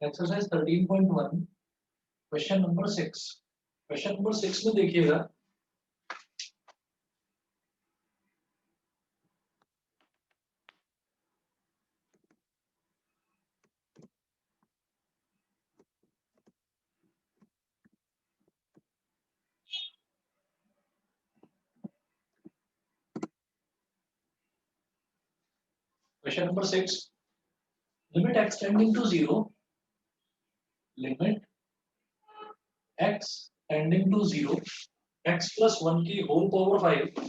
Exercise 13.1 question number 6। Question number 6 में देखिएगा, question number 6, limit x tending to 0, limit x tending to 0, x plus 1 की whole power 5,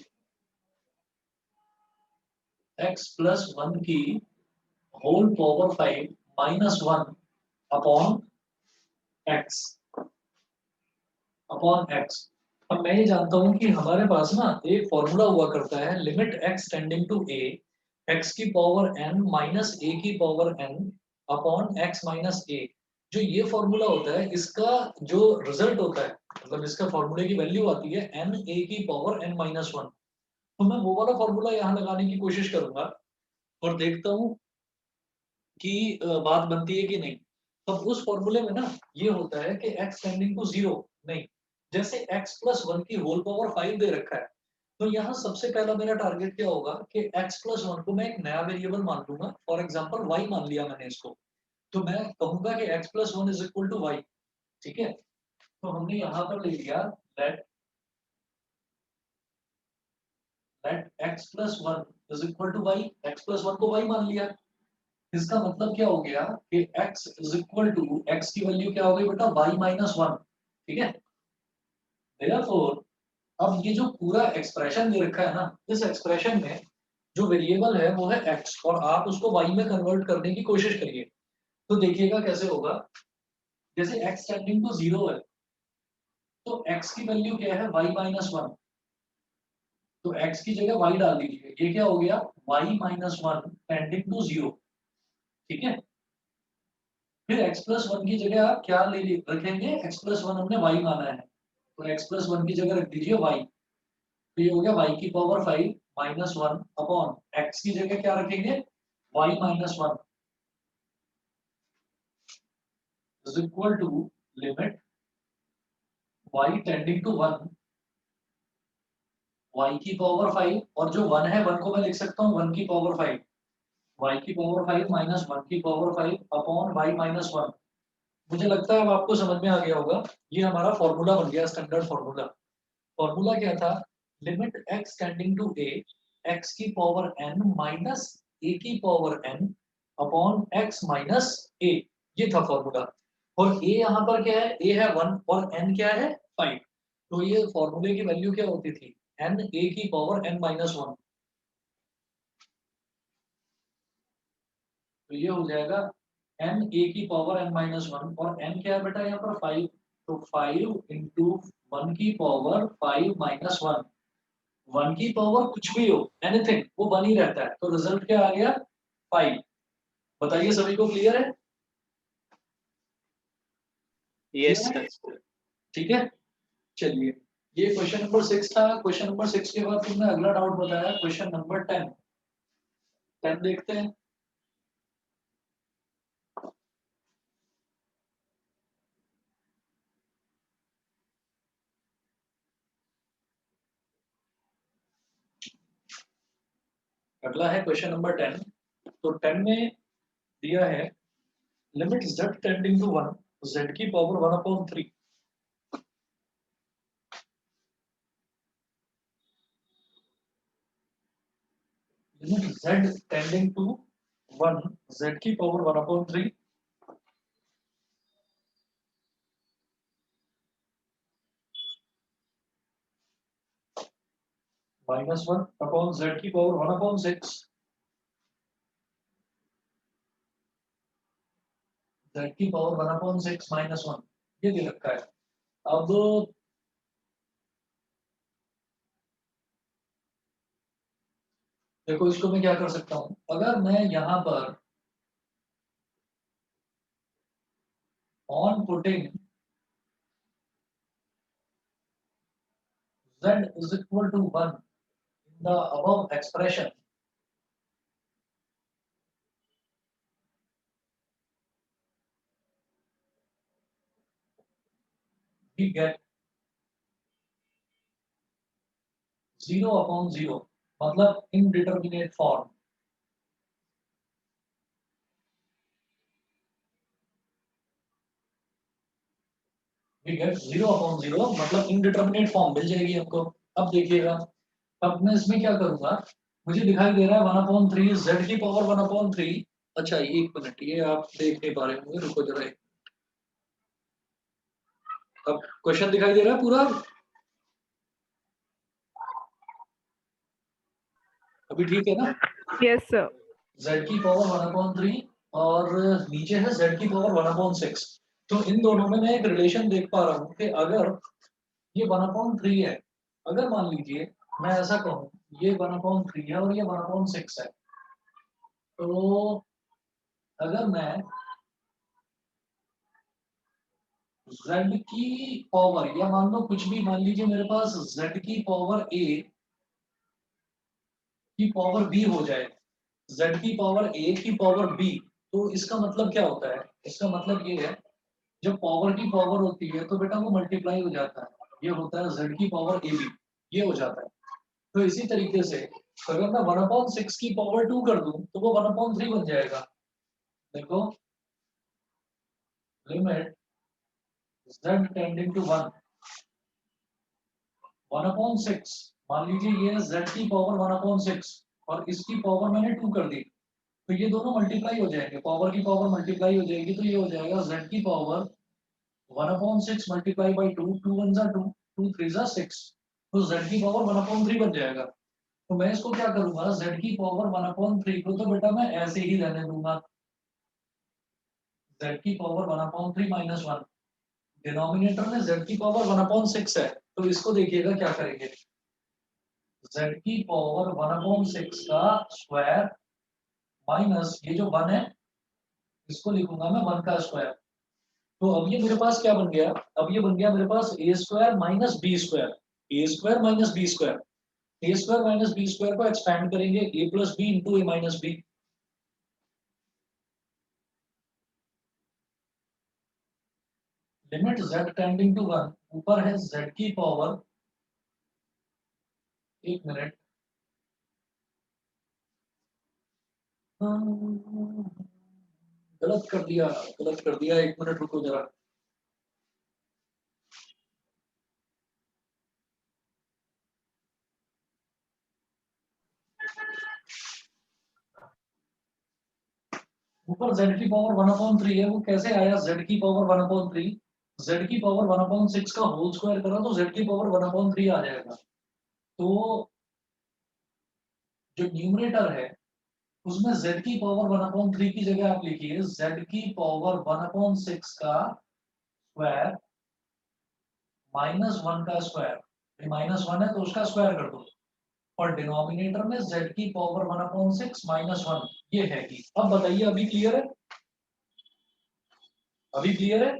x plus 1 की whole power 5 minus 1 upon x upon x। अब मैं ये जानता हूं कि हमारे पास ना एक फॉर्मूला हुआ करता है, limit x tending to a, x की पावर n माइनस a की power n upon x minus a। जो ये फॉर्मूला होता है, इसका जो रिजल्ट होता है, मतलब इसका फॉर्मूले की वैल्यू आती है n a की पावर n माइनस 1। तो मैं वो वाला फॉर्मूला यहाँ लगाने की कोशिश करूंगा और देखता हूँ कि बात बनती है कि नहीं। तो उस फॉर्मूले में ना ये होता है कि x टेंडिंग टू 0 नहीं, जैसे x प्लस 1 की होल पावर 5 दे रखा है, तो यहाँ सबसे पहला मेरा टारगेट क्या होगा कि x प्लस 1 को मैं एक नया वेरिएबल मान लूंगा। फॉर एग्जांपल y मान लिया मैंने इसको, तो मैं कहूंगा कि x plus 1 is equal to y। ठीक है, तो हमने यहाँ पर ले लिया let x plus 1 is equal to y, x plus 1 को y मान लिया। इसका मतलब क्या हो गया कि x is equal to, x की वैल्यू क्या हो गई बेटा, y माइनस 1। ठीक है, देयरफॉर अब ये जो पूरा एक्सप्रेशन दे रखा है ना, इस एक्सप्रेशन में जो वेरिएबल है वो है x, और आप उसको y में कन्वर्ट करने की कोशिश करिए। तो देखिएगा कैसे होगा। जैसे x टेंडिंग टू 0 है, तो x की वैल्यू क्या है, y माइनस 1। तो x की जगह y डाल दीजिए, ये क्या हो गया, y माइनस 1 टेंडिंग टू 0। ठीक है, फिर x प्लस 1 की जगह आप क्या ले रखेंगे, x प्लस 1 हमने y माना है, तो x प्लस 1 की जगह रख दीजिए y। तो ये हो गया y की पावर 5 माइनस 1 अपॉन x की जगह क्या रखेंगे, y minus 1 is equal to limit y tending to 1, y की पावर 5, और जो 1 है 1 को मैं लिख सकता हूँ 1 की पावर 5, y की पावर 5 माइनस 1 की पावर 5 अपॉन y माइनस 1। मुझे लगता है अब आपको समझ में आ गया होगा, ये हमारा फॉर्मूला बन गया, स्टैंडर्ड फॉर्मूला। फॉर्मूला क्या था, limit x tending to a, x की पावर n माइनस a की power n upon x minus a। ये था फॉर्मूला। और a यहाँ पर क्या है, a है 1 और n क्या है 5। तो ये फॉर्मूले की वैल्यू क्या होती थी, n a की पावर n माइनस 1। तो ये हो जाएगा n a की पावर n माइनस 1, और n क्या है बेटा यहाँ पर 5। तो 5 इंटू 1 की पावर 5 माइनस 1, 1 की पावर कुछ भी हो, एनीथिंग, वो बन ही रहता है। तो रिजल्ट क्या आ गया, 5। बताइए सभी को क्लियर है? यस क्लियर है? सर। ठीक है, चलिए, ये क्वेश्चन नंबर 6 था। क्वेश्चन नंबर 6 के बाद तुमने अगला डाउट बताया, क्वेश्चन नंबर 10। 10 देखते हैं। अगला है क्वेश्चन नंबर 10। तो 10 में दिया है limit z tending to 1, z की power 1 upon 3, limit z tending to 1, z की power 1 upon 3 minus 1 upon z की पावर 1 अपॉन 6, z की पावर 1 अपॉन 6 माइनस 1, ये दे रखा है। अब देखो, इसको मैं क्या कर सकता हूँ, अगर मैं यहाँ पर on putting z is equal to 1 in the above expression, we get 0/0 मतलब indeterminate form। we get 0/0 मतलब indeterminate form मिल जाएगी हमको। अब देखिएगा, अब मैं इसमें क्या करूंगा, मुझे दिखाई दे रहा है 1/3 z की पावर 1/3। अच्छा एक मिनट, ये आप देख नहीं पा रहे होंगे, रुको जरा। अब क्वेश्चन दिखाई दे रहा है पूरा, अभी ठीक है ना? Yes sir. z की पावर 1/3 और नीचे है z की पावर 1/6। तो इन दोनों में मैं एक रिलेशन देख पा रहा हूँ कि अगर ये 1/3 है, अगर मान लीजिए मैं ऐसा कहूँ ये 1/3 है और ये 1/6 है, तो अगर मैं z की पावर, या मान लो कुछ भी, मान लीजिए मेरे पास z की पावर a की पावर b हो जाए, z की पावर a की पावर b, तो इसका मतलब क्या होता है? इसका मतलब ये है, जब पावर की पावर होती है तो बेटा वो मल्टीप्लाई हो जाता है, ये होता है z की पावर ab, ये हो जाता है। तो इसी तरीके से अगर मैं 1/6 की पावर 2 कर दूं तो वो 1/3 बन जाएगा। देखो, लिमिट z टेंडिंग टू 1, 1/6, मान लीजिए ये है z की पावर 1/6 और इसकी पावर मैंने 2 कर दी, तो ये दोनों मल्टीप्लाई हो जाएंगे, पावर की पावर मल्टीप्लाई हो जाएगी, तो ये हो जाएगा z की पावर 1/6 मल्टीप्लाई बाई 2, 2 1 जा 2, 2 3 जा 6, तो z की पावर 1/3 बन जाएगा। तो मैं इसको क्या करूंगा, z की पावर 1/3 को तो बेटा मैं ऐसे ही रहने दूंगा, z की पावर 1/3 माइनस 1, डिनोमिनेटर में z की पावर 1/6 है, तो इसको देखिएगा क्या करेंगे, z की पावर 1/6 का स्क्वायर माइनस ये जो 1 है, इसको लिखूंगा मैं 1 का स्क्वायर। तो अब ये मेरे पास क्या बन गया, अब ये बन गया मेरे पास a square minus B square, a square minus B square, a square minus B square को एक्सपैंड करेंगे a plus b into a minus b. Limit z tending to 1, ऊपर है z की पावर, एक मिनट, गलत कर दिया, गलत कर दिया, एक मिनट रुको जरा। ऊपर z की पावर 1/3 है, वो कैसे आया z की पावर 1/3? z की पावर 1/6 का होल स्क्वायर करा तो z की पावर 1/3 आ जाएगा। तो जो न्यूमरेटर है उसमें z की पावर 1/3 की जगह आप लिखिए z की पावर 1/6 का स्क्वायर माइनस 1 का स्क्वायर, माइनस 1 है तो उसका स्क्वायर कर दो, और डिनोमिनेटर में z की पावर 1/6 माइनस 1, ये है कि। अब बताइए, अभी क्लियर है? अभी क्लियर है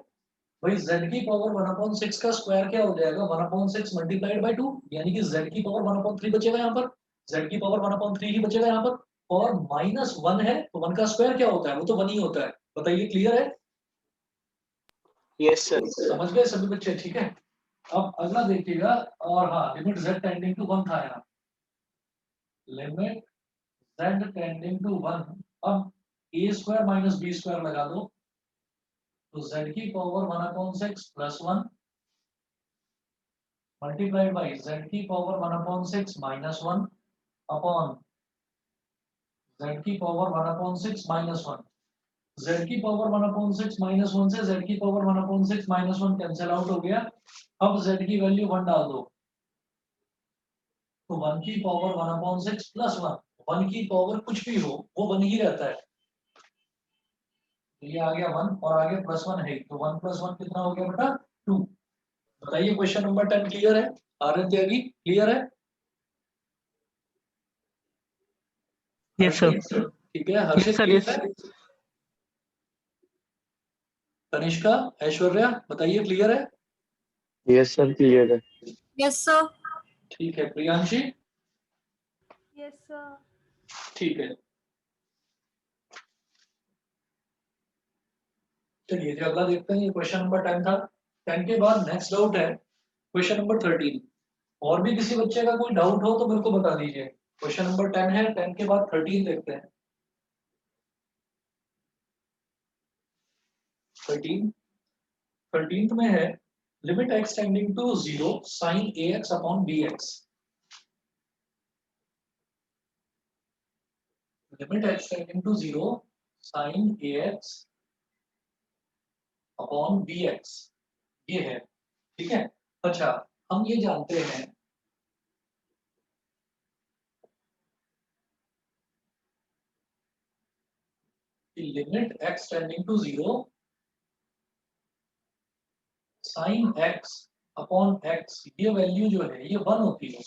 भाई? z की पावर 1/6 का स्क्वायर क्या हो जाएगा, 1/6 मल्टीप्लाइड बाई 2, यानी कि z की पावर 1/3 बचेगा यहाँ पर, z की पावर 1/3 ही बचेगा यहाँ पर, और माइनस 1 है तो 1 का स्क्वायर क्या होता है, वो तो 1 ही होता है। बताइए क्लियर है? Yes sir. समझ गए सभी बच्चे? ठीक है। अब अगला देखिएगा, और हाँ, लिमिट z टेंडिंग टू 1 था यहाँ, लिमिट z टेंडिंग टू 1। अब a square minus B square लगा दो, तो z की power 1/6 plus 1 multiplied by z की पावर 1/6 माइनस 1 अपॉन z की पावर 1/6 माइनस 1। z की पावर 1/6 माइनस 1 से z की पावर 1/6 माइनस 1 कैंसिल आउट हो गया। अब z की वैल्यू 1 डाल दो, तो 1 की पावर 1/6 प्लस 1, 1 की पावर कुछ भी हो वो 1 ही रहता है, तो ये आ गया 1 और आगे प्लस 1 है, तो 1 प्लस 1 कितना हो गया बेटा, 2। बताइए क्वेश्चन नंबर 10 क्लियर है? आर्यन त्यागी क्लियर है? Yes sir. ठीक है, हर्षित सर क्लियर है? तनिष्का, ऐश्वर्या बताइए क्लियर है? यस सर क्लियर है। Yes sir. ठीक है, प्रियांशी यस सर। ठीक है। चलिए जी अगला देखते हैं, ये क्वेश्चन नंबर 10 था। 10 के बाद नेक्स्ट डाउट है क्वेश्चन नंबर 13। और भी किसी बच्चे का कोई डाउट हो तो मेरे को बता दीजिए। क्वेश्चन नंबर 10 है, 10 के बाद 13 देखते हैं। 13th में है limit x tending to 0 sin ax upon bx। Limit x tending to 0 sin ax upon bx ये है, ठीक है। अच्छा, हम ये जानते हैं कि limit x tending to 0 sin x upon x ये वैल्यू जो है ये 1 होती है।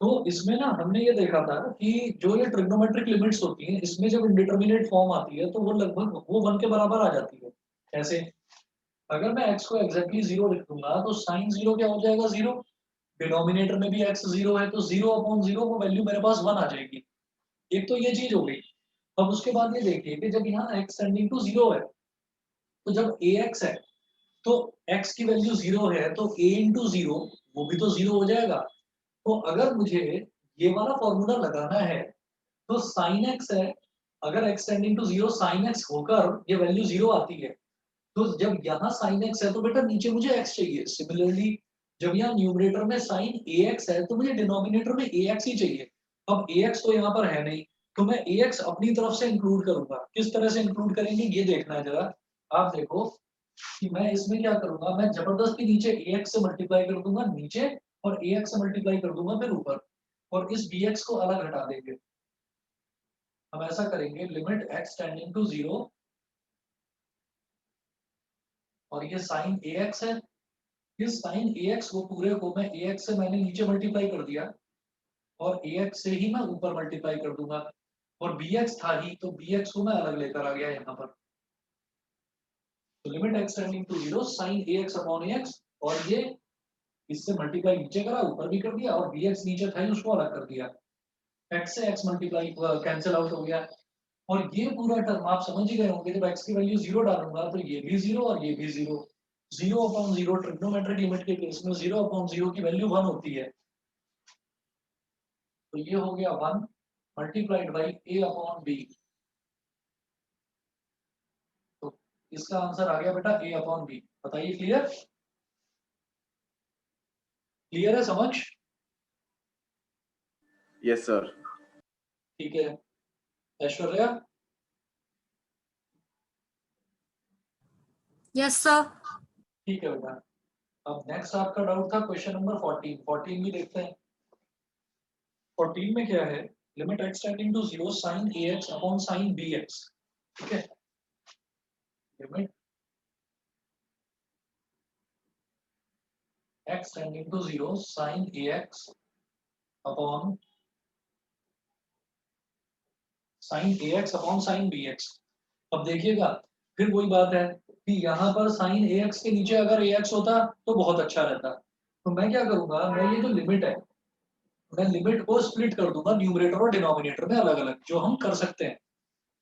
तो इसमें ना हमने ये देखा था कि जो ये ट्रिग्नोमेट्रिक लिमिट्स होती हैं इसमें जब इंडिटरमिनेट फॉर्म आती है तो वो लगभग वो 1 के बराबर आ जाती है। कैसे? अगर मैं x को एग्जैक्टली 0 लिख दूंगा तो sin 0 क्या हो जाएगा 0। डिनोमिनेटर में भी x 0 है तो 0 अपॉन 0 वो वैल्यू मेरे पास 1 आ जाएगी। एक तो ये चीज हो गई। अब उसके बाद ये देखिए कि जब यहाँ x टेंडिंग टू 0 है तो जब ax है तो x की वैल्यू 0 है तो a इंटू 0 वो भी तो 0 हो जाएगा। तो अगर मुझे ये वाला फॉर्मूला लगाना है तो साइन एक्स है, अगर x tending to 0 sine x होकर ये वैल्यू 0 आती है तो जब यहाँ साइन एक्स है तो बेटा नीचे मुझे x चाहिए। सिमिलरली जब यहाँ न्यूमरेटर में साइन ax है तो मुझे डिनोमिनेटर में ax ही चाहिए। अब ax तो यहाँ पर है नहीं तो मैं ax अपनी तरफ से इंक्लूड करूंगा। किस तरह से इंक्लूड करेंगे ये देखना है जरा। आप देखो कि मैं इसमें क्या करूंगा, मैं जबरदस्ती नीचे ax से मल्टीप्लाई कर दूंगा नीचे और ax से मल्टीप्लाई कर दूंगा फिर ऊपर, और इस bx को अलग हटा देंगे। हम ऐसा करेंगे लिमिट x टेंडिंग टू 0 और ये साइन ax है, इस साइन ax को पूरे को मैं ax से मैंने नीचे मल्टीप्लाई कर दिया और ax से ही मैं ऊपर मल्टीप्लाई कर दूंगा, और bx था ही तो bx को मैं अलग लेकर आ गया यहाँ पर। तो limit x tending to 0 sine ax upon ax, और ये इससे मल्टीप्लाई नीचे करा ऊपर भी कर दिया और bx नीचे था ही उसको अलग कर दिया। x से x मल्टीप्लाई कैंसिल आउट हो गया, और ये पूरा टर्म आप समझ ही गए होंगे। जब x की वैल्यू 0 डालूंगा तो ये भी 0 और ये भी 0। 0 अपॉन 0 ट्रिग्नोमेट्रिक लिमिट के केस में 0 अपॉन 0 की वैल्यू 1 होती है। तो ये हो गया 1 multiplied by a upon b। तो इसका आंसर आ गया बेटा a अपॉन b। बताइए क्लियर? क्लियर है समझ? Yes sir. ठीक है ऐश्वर्या। Yes sir. ठीक है बेटा। अब नेक्स्ट आपका डाउट था क्वेश्चन नंबर 14। 14 भी देखते हैं। 14 में क्या है, limit x tending to 0 sin ax upon sin bx। ठीक है, limit x tending to 0 sin ax upon sin bx। अब देखिएगा फिर वही बात है कि यहाँ पर sin ax के नीचे अगर ax होता तो बहुत अच्छा रहता। तो मैं क्या करूंगा, मैं ये जो लिमिट है मैं लिमिट को स्प्लिट कर दूंगा न्यूमरेटर और डिनोमिनेटर में अलग अलग, जो हम कर सकते हैं।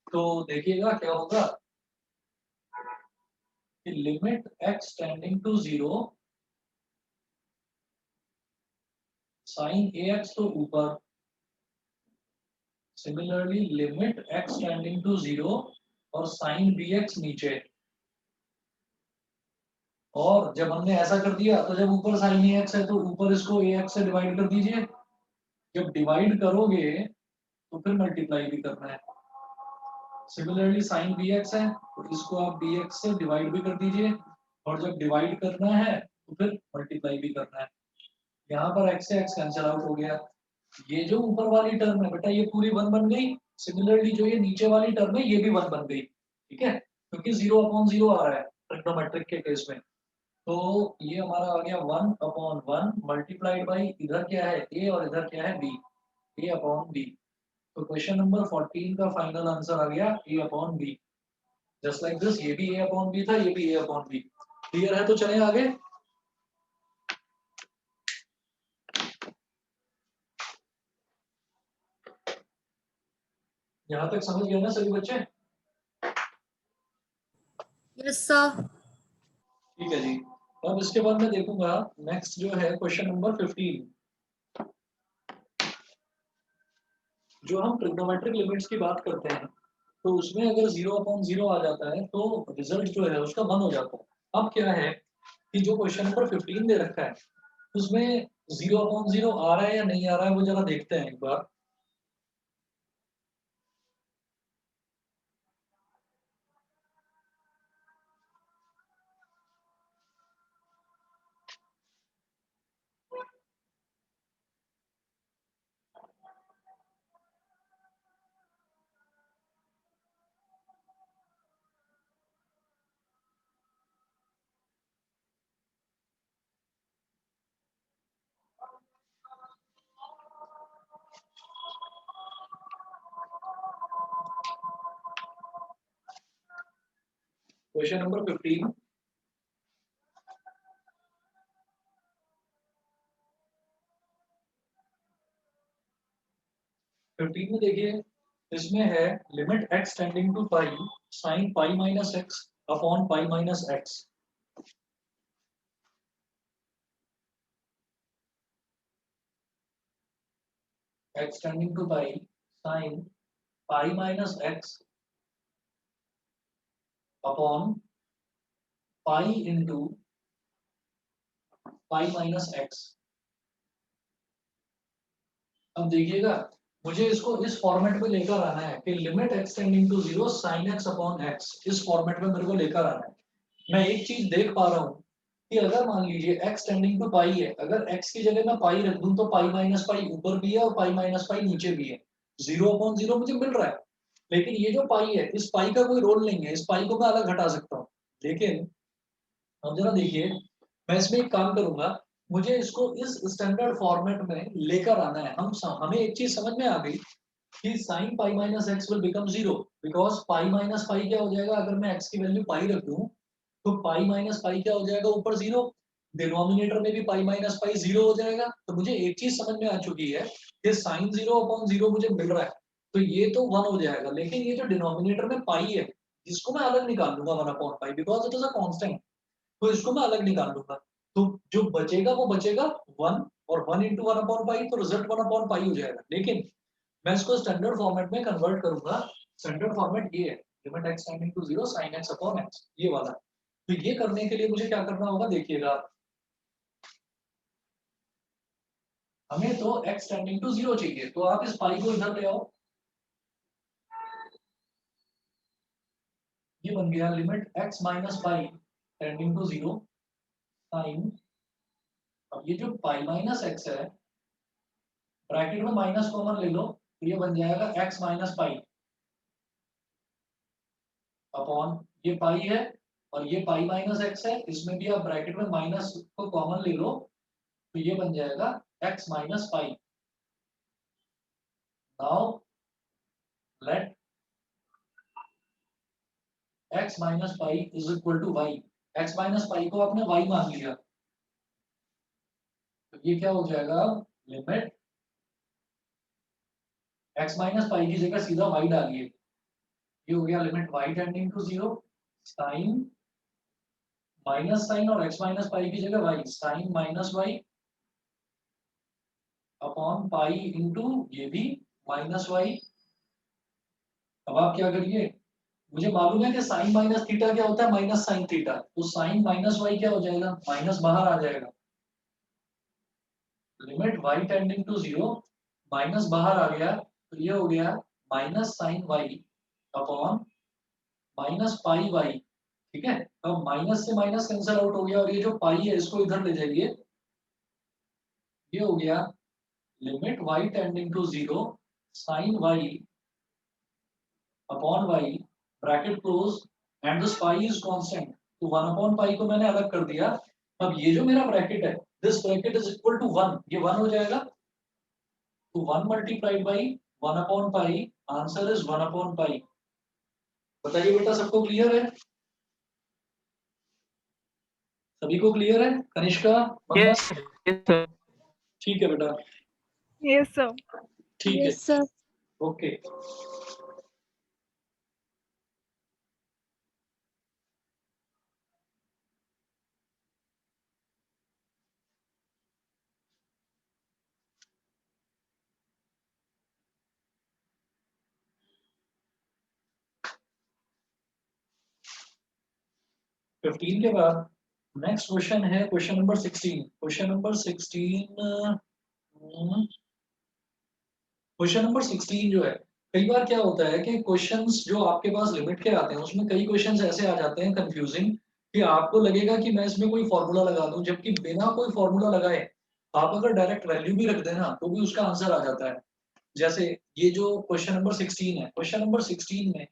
तो देखिएगा क्या होगा कि limit x tending to 0 sin ax तो ऊपर, similarly limit x tending to 0 और sin bx नीचे। और जब हमने ऐसा कर दिया तो जब ऊपर sin ax है तो ऊपर इसको ax से डिवाइड कर दीजिए। जब डिवाइड करोगे तो फिर मल्टीप्लाई भी करना है। सिमिलरली sin bx है तो इसको आप bx से डिवाइड भी कर दीजिए, और जब डिवाइड करना है तो फिर मल्टीप्लाई भी करना है। यहाँ पर x से x कैंसिल आउट हो गया। ये जो ऊपर वाली टर्म है बेटा ये पूरी 1 बन गई। सिमिलरली जो ये नीचे वाली टर्म है ये भी 1 बन गई। ठीक है, क्योंकि 0 अपॉन 0 आ रहा है ट्रिग्नोमेट्रिक के केस में। तो ये हमारा आ गया 1 अपॉन 1 मल्टीप्लाइड बाई इधर क्या है a और इधर क्या है b, a अपॉन b। तो क्वेश्चन नंबर 14 का फाइनल आंसर आ गया a upon b। Just like this, ये भी a अपॉन b था, ये भी a अपॉन b। क्लियर है? तो चलें आगे। यहाँ तक समझ गए ना सभी बच्चे? Yes sir. ठीक है जी। अब इसके बाद मैं देखूंगा नेक्स्ट जो है क्वेश्चन नंबर 15, जो हम ट्रिग्नोमेट्रिक लिमिट्स की बात करते हैं तो उसमें अगर 0/0 आ जाता है तो रिजल्ट जो है उसका 1 हो जाता है। अब क्या है कि जो क्वेश्चन नंबर 15 दे रखा है उसमें 0/0 आ रहा है या नहीं आ रहा है वो जरा देखते हैं एक बार। क्वेश्चन नंबर 15, में देखिए इसमें है limit x tending to pi sine pi minus x upon pi minus x. x tending to pi sine pi minus x upon pi into pi minus x. अब देखिएगा मुझे इसको इस फॉर्मेट में लेकर आना है कि limit x tending to 0 sine x upon x, इस फॉर्मेट में मेरे को लेकर आना है। मैं एक चीज देख पा रहा हूँ कि अगर मान लीजिए x टेंडिंग टू पाई है, अगर x की जगह मैं पाई रख दूं तो पाई माइनस पाई ऊपर भी है और पाई माइनस पाई नीचे भी है, 0/0 मुझे मिल रहा है। लेकिन ये जो पाई है इस पाई का कोई रोल नहीं है, इस पाई को मैं अलग हटा सकता हूँ। लेकिन अब जरा देखिए मैं इसमें एक काम करूंगा, मुझे इसको इस स्टैंडर्ड फॉर्मेट में लेकर आना है। हमें एक चीज समझ में आ गई कि sign pi minus x will become 0 because pi minus pi क्या हो जाएगा, अगर मैं एक्स की वैल्यू पाई रख दूं तो पाई माइनस पाई क्या हो जाएगा ऊपर 0, डिनोमिनेटर में भी पाई माइनस पाई 0 हो जाएगा। तो मुझे एक चीज समझ में आ चुकी है कि साइन 0/0 मुझे मिल रहा है तो ये तो 1 हो जाएगा। लेकिन ये जो डिनोमिनेटर में पाई है जिसको मैं अलग निकाल लूंगा 1/पाई because it is a constant, तो इसको मैं अलग निकाल लूंगा। तो जो बचेगा वो बचेगा 1, और 1 इंटू 1/पाई तो रिजल्ट 1/पाई हो जाएगा। लेकिन मैं इसको स्टैंडर्ड फॉर्मेट में कन्वर्ट करूंगा। स्टैंडर्ड फॉर्मेट ये है limit x tending to 0 sin x upon x, ये वाला। तो ये करने के लिए मुझे क्या करना होगा देखिएगा, हमें तो x टेंडिंग टू 0 चाहिए तो आप इस पाई को इधर ले आओ। ये बन गया limit x minus pi tending to 0 sin, अब ये जो पाई माइनस एक्स है ब्रैकेट में माइनस कॉमन ले लो तो ये बन जाएगा x माइनस पाई अपॉन ये पाई है और ये पाई माइनस एक्स है, इसमें भी आप ब्रैकेट में माइनस को कॉमन ले लो तो ये बन जाएगा x minus pi. Now let x minus pi is equal to y. x minus pi को आपने y मान लिया तो ये क्या हो जाएगा, लिमिट x माइनस पाई की जगह सीधा y डालिए, ये हो गया limit y tending to 0 sine minus sine और x माइनस पाई की जगह y sine minus y upon pi into ये भी माइनस y। अब आप क्या करिए, मुझे मालूम है कि साइन माइनस थीटा क्या होता है, माइनस साइन थीटा, तो साइन माइनस वाई क्या हो जाएगा, माइनस बाहर आ जाएगा। Limit y tending to 0 minus बाहर आ गया तो ये हो गया minus sine y upon minus pi y. ठीक है, अब माइनस से माइनस कैंसिल आउट हो गया और ये जो पाई है इसको इधर ले जाइए, ये हो गया limit y tending to 0 sine y upon y bracket close and this pi is constant, तो 1/पाई को मैंने अलग कर दिया। अब ये जो मेरा ब्रैकेट है this bracket is equal to 1, ये 1 हो जाएगा तो 1 मल्टीप्लाइड बाई 1/पाई, आंसर इज 1/पाई। बताइए बेटा सबको क्लियर है, सभी को क्लियर है, कनिष्का मंगल? Yes, yes, sir. ठीक है बेटा, Yes, sir. ठीक है, Yes, sir. ओके। 15 के बाद नेक्स्ट क्वेश्चन है question number 16। Question number 16 question number 16 जो है, कई बार क्या होता है कि क्वेश्चंस जो आपके पास लिमिट के आते हैं उसमें कई क्वेश्चंस ऐसे आ जाते हैं कंफ्यूजिंग कि आपको लगेगा कि मैं इसमें कोई फॉर्मूला लगा दूं, जबकि बिना कोई फॉर्मूला लगाए आप अगर डायरेक्ट वैल्यू भी रख देना तो भी उसका आंसर आ जाता है। जैसे ये जो क्वेश्चन नंबर 16 है, क्वेश्चन नंबर 16 में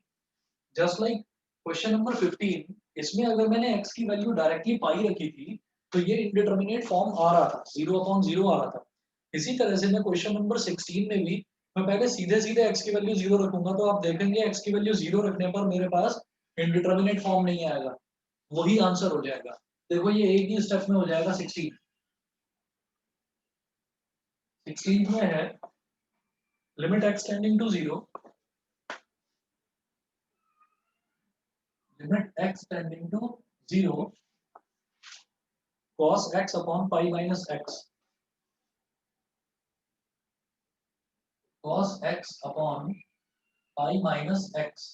जस्ट लाइक क्वेश्चन नंबर 15, इसमें अगर मैंने x की वैल्यू डायरेक्टली पाई रखी थी तो ये इंडिटरमिनेट फॉर्म आ रहा था, 0/0 आ रहा था। इसी तरह से मैं क्वेश्चन नंबर 16 में भी मैं पहले सीधे सीधे x की वैल्यू 0 रखूंगा तो आप देखेंगे x की वैल्यू 0 रखने पर मेरे पास इंडिटरमिनेट फॉर्म नहीं आएगा, वही आंसर हो जाएगा। देखो ये एक ही स्टेप में हो जाएगा। 16 में है limit x tending to 0, limit x tending to 0 cos x upon pi minus x, cos x upon pi minus x,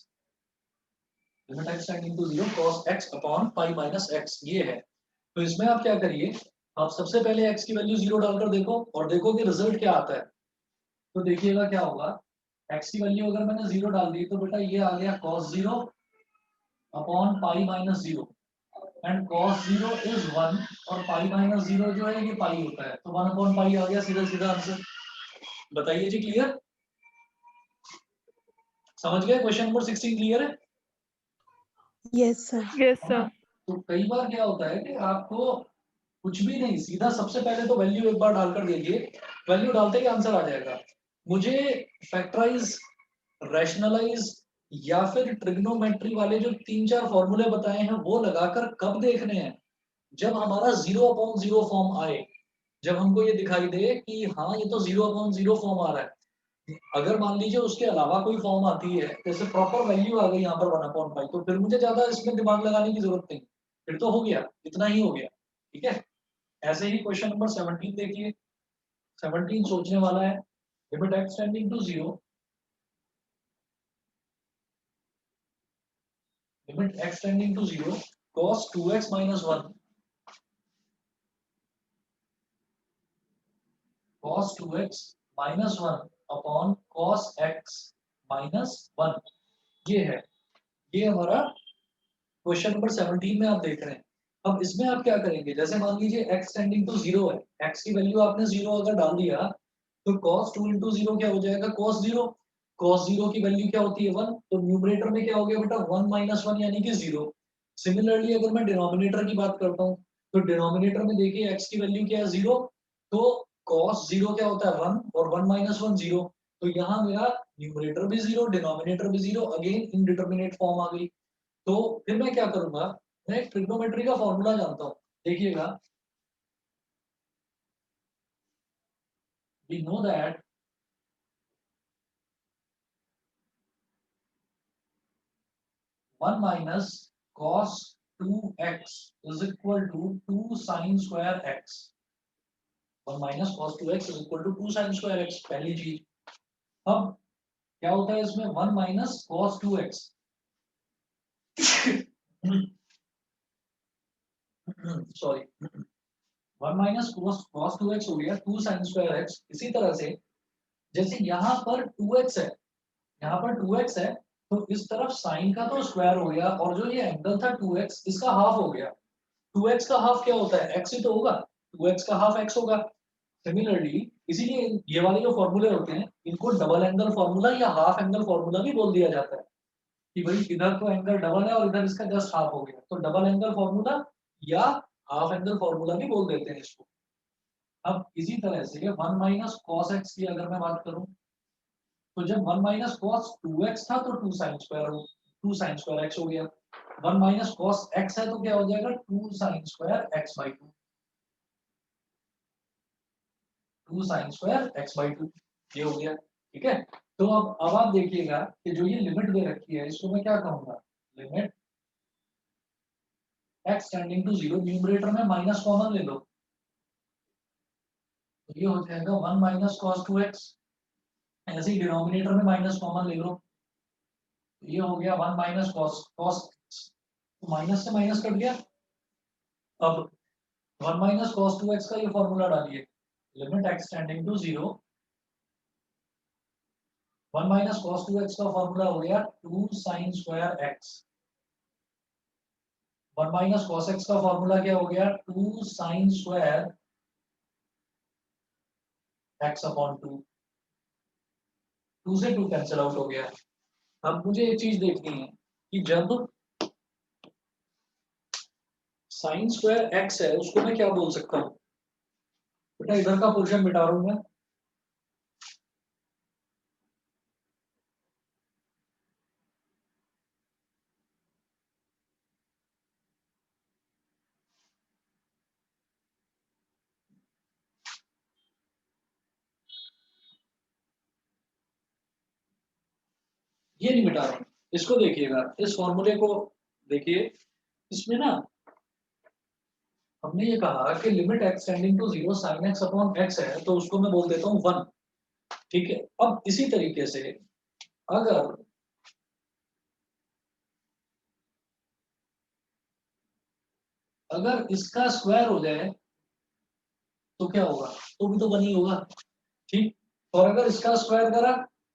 limit x tending to 0 cos x upon pi minus x, ये है। तो इसमें आप क्या करिए, आप सबसे पहले x की वैल्यू 0 डालकर देखो और देखो कि रिजल्ट क्या आता है। तो देखिएगा क्या होगा, x की वैल्यू अगर मैंने 0 डाल दी तो बेटा ये आ गया cos 0 upon pi minus 0 and cos 0 is 1 और pi माइनस 0 जो है ये पाई होता है, तो 1 अपॉन पाई आ गया सीधा सीधा आंसर। बताइए जी, क्लियर? समझ गए? क्वेश्चन नंबर 16 क्लियर है? Yes, sir. Yes, है ना? sir. तो कई बार क्या होता है कि आपको कुछ भी नहीं, सीधा सबसे पहले तो वैल्यू एक बार डालकर देखिए, वैल्यू डालते ही आंसर आ जाएगा। मुझे फैक्टराइज, रैशनलाइज या फिर ट्रिग्नोमेट्री वाले जो 3-4 फॉर्मूले बताए हैं वो लगाकर कब देखने हैं, जब हमारा 0/0 फॉर्म आए, जब हमको ये दिखाई दे कि हाँ ये तो 0/0 फॉर्म आ रहा है। अगर मान लीजिए उसके अलावा कोई फॉर्म आती है, जैसे प्रॉपर वैल्यू आ गई यहाँ पर 1/5, तो फिर मुझे ज्यादा इसमें दिमाग लगाने की जरूरत नहीं, फिर तो हो गया, इतना ही हो गया। ठीक है, ऐसे ही क्वेश्चन नंबर 17 देखिए। 17 सोचने वाला है। Limit x tending to 0, limit x tending to 0 cos 2x minus 1, cos 2x minus 1 upon cos x minus 1, ये है, ये हमारा क्वेश्चन नंबर 17 में आप देख रहे हैं। अब इसमें आप क्या करेंगे, जैसे मान लीजिए x टेंडिंग टू 0 है, x की वैल्यू आपने 0 अगर डाल दिया तो cos 2 into 0 क्या हो जाएगा, cos 0। cos 0 की वैल्यू क्या होती है 1, तो न्यूमरेटर में क्या हो गया बेटा 1 minus 1 यानी कि 0। सिमिलरली अगर मैं डिनोमिनेटर की बात करता हूँ तो डिनोमिनेटर में देखिए x की वैल्यू क्या है 0, तो cos 0 क्या होता है 1 और 1 minus 1 0, तो यहाँ मेरा न्यूमरेटर भी 0 डिनोमिनेटर भी 0, अगेन इनडिटरमिनेट फॉर्म आ गई। तो फिर मैं क्या करूंगा, मैं एक ट्रिग्नोमेट्री का फॉर्मूला जानता हूँ, देखिएगा। we know that one minus cos 2x is equal to 2 sin square x, 1 minus cos 2x is equal to 2 sin square x, पहली चीज। अब क्या होता है इसमें 1 minus cos 2x sorry 1 minus cos 2x हो गया 2 sin square x। इसी तरह से जैसे यहाँ पर 2x है, यहाँ पर 2x है, तो इस तरफ साइन का तो स्क्वायर हो गया और जो ये एंगल था 2x इसका हाफ हो गया। 2x का हाफ क्या होता है, x ही तो होगा, 2x का हाफ x होगा। सिमिलरली इसीलिए ये वाले जो फॉर्मूले होते हैं इनको डबल एंगल फॉर्मूला या हाफ एंगल फॉर्मूला भी बोल दिया जाता है कि भाई इधर तो एंगल डबल है और इधर इसका जस्ट हाफ हो गया, तो डबल एंगल फॉर्मूला या हाफ एंगल फॉर्मूला भी बोल देते हैं इसको। अब इसी तरह से 1 माइनस कॉस एक्स की अगर मैं बात करूं तो जब 1 माइनस कॉस 2x था तो 2 साइन स्क्वायर एक्स हो गया। 1 माइनस कॉस एक्स है तो क्या हो जाएगा 2 sine square x by 2, 2 sine square x by 2, ये हो गया। ठीक है, तो अब आप देखिएगा कि जो ये लिमिट दे रखी है इसको मैं क्या कहूंगा, limit x tending to 0, numerator में माइनस कॉमन ले लो तो ये हो जाएगा 1 माइनस कॉस 2x, ऐसे ही डिनोमिनेटर में माइनस कॉमन ले लो तो ये हो गया 1 माइनस कॉस, माइनस से माइनस कट गया अब 1 माइनस कॉस 2x का ये फॉर्मूला डालिए, limit x tending to 0, 1 minus cos 2x का फॉर्मूला हो गया 2 sine square x, 1 minus cos x का फॉर्मूला क्या हो गया 2 साइन स्क्वायर x अपॉन 2, 2 से 2 कैंसिल आउट हो गया। अब मुझे एक चीज देखनी है कि जब साइन स्क्वायर x है उसको मैं क्या बोल सकता हूँ बेटा, इधर का पोर्शन मिटा रहा हूं मैं, ये नहीं मिटा रहा हूं, इसको देखिएगा, इस फॉर्मूले को देखिए, इसमें ना हमने ये कहा कि limit x tending to 0 sine x upon x है, तो उसको मैं बोल देता हूँ 1। ठीक है, अब इसी तरीके से अगर अगर इसका स्क्वायर हो जाए तो क्या होगा, तो भी तो 1 ही होगा। ठीक, और अगर इसका स्क्वायर करा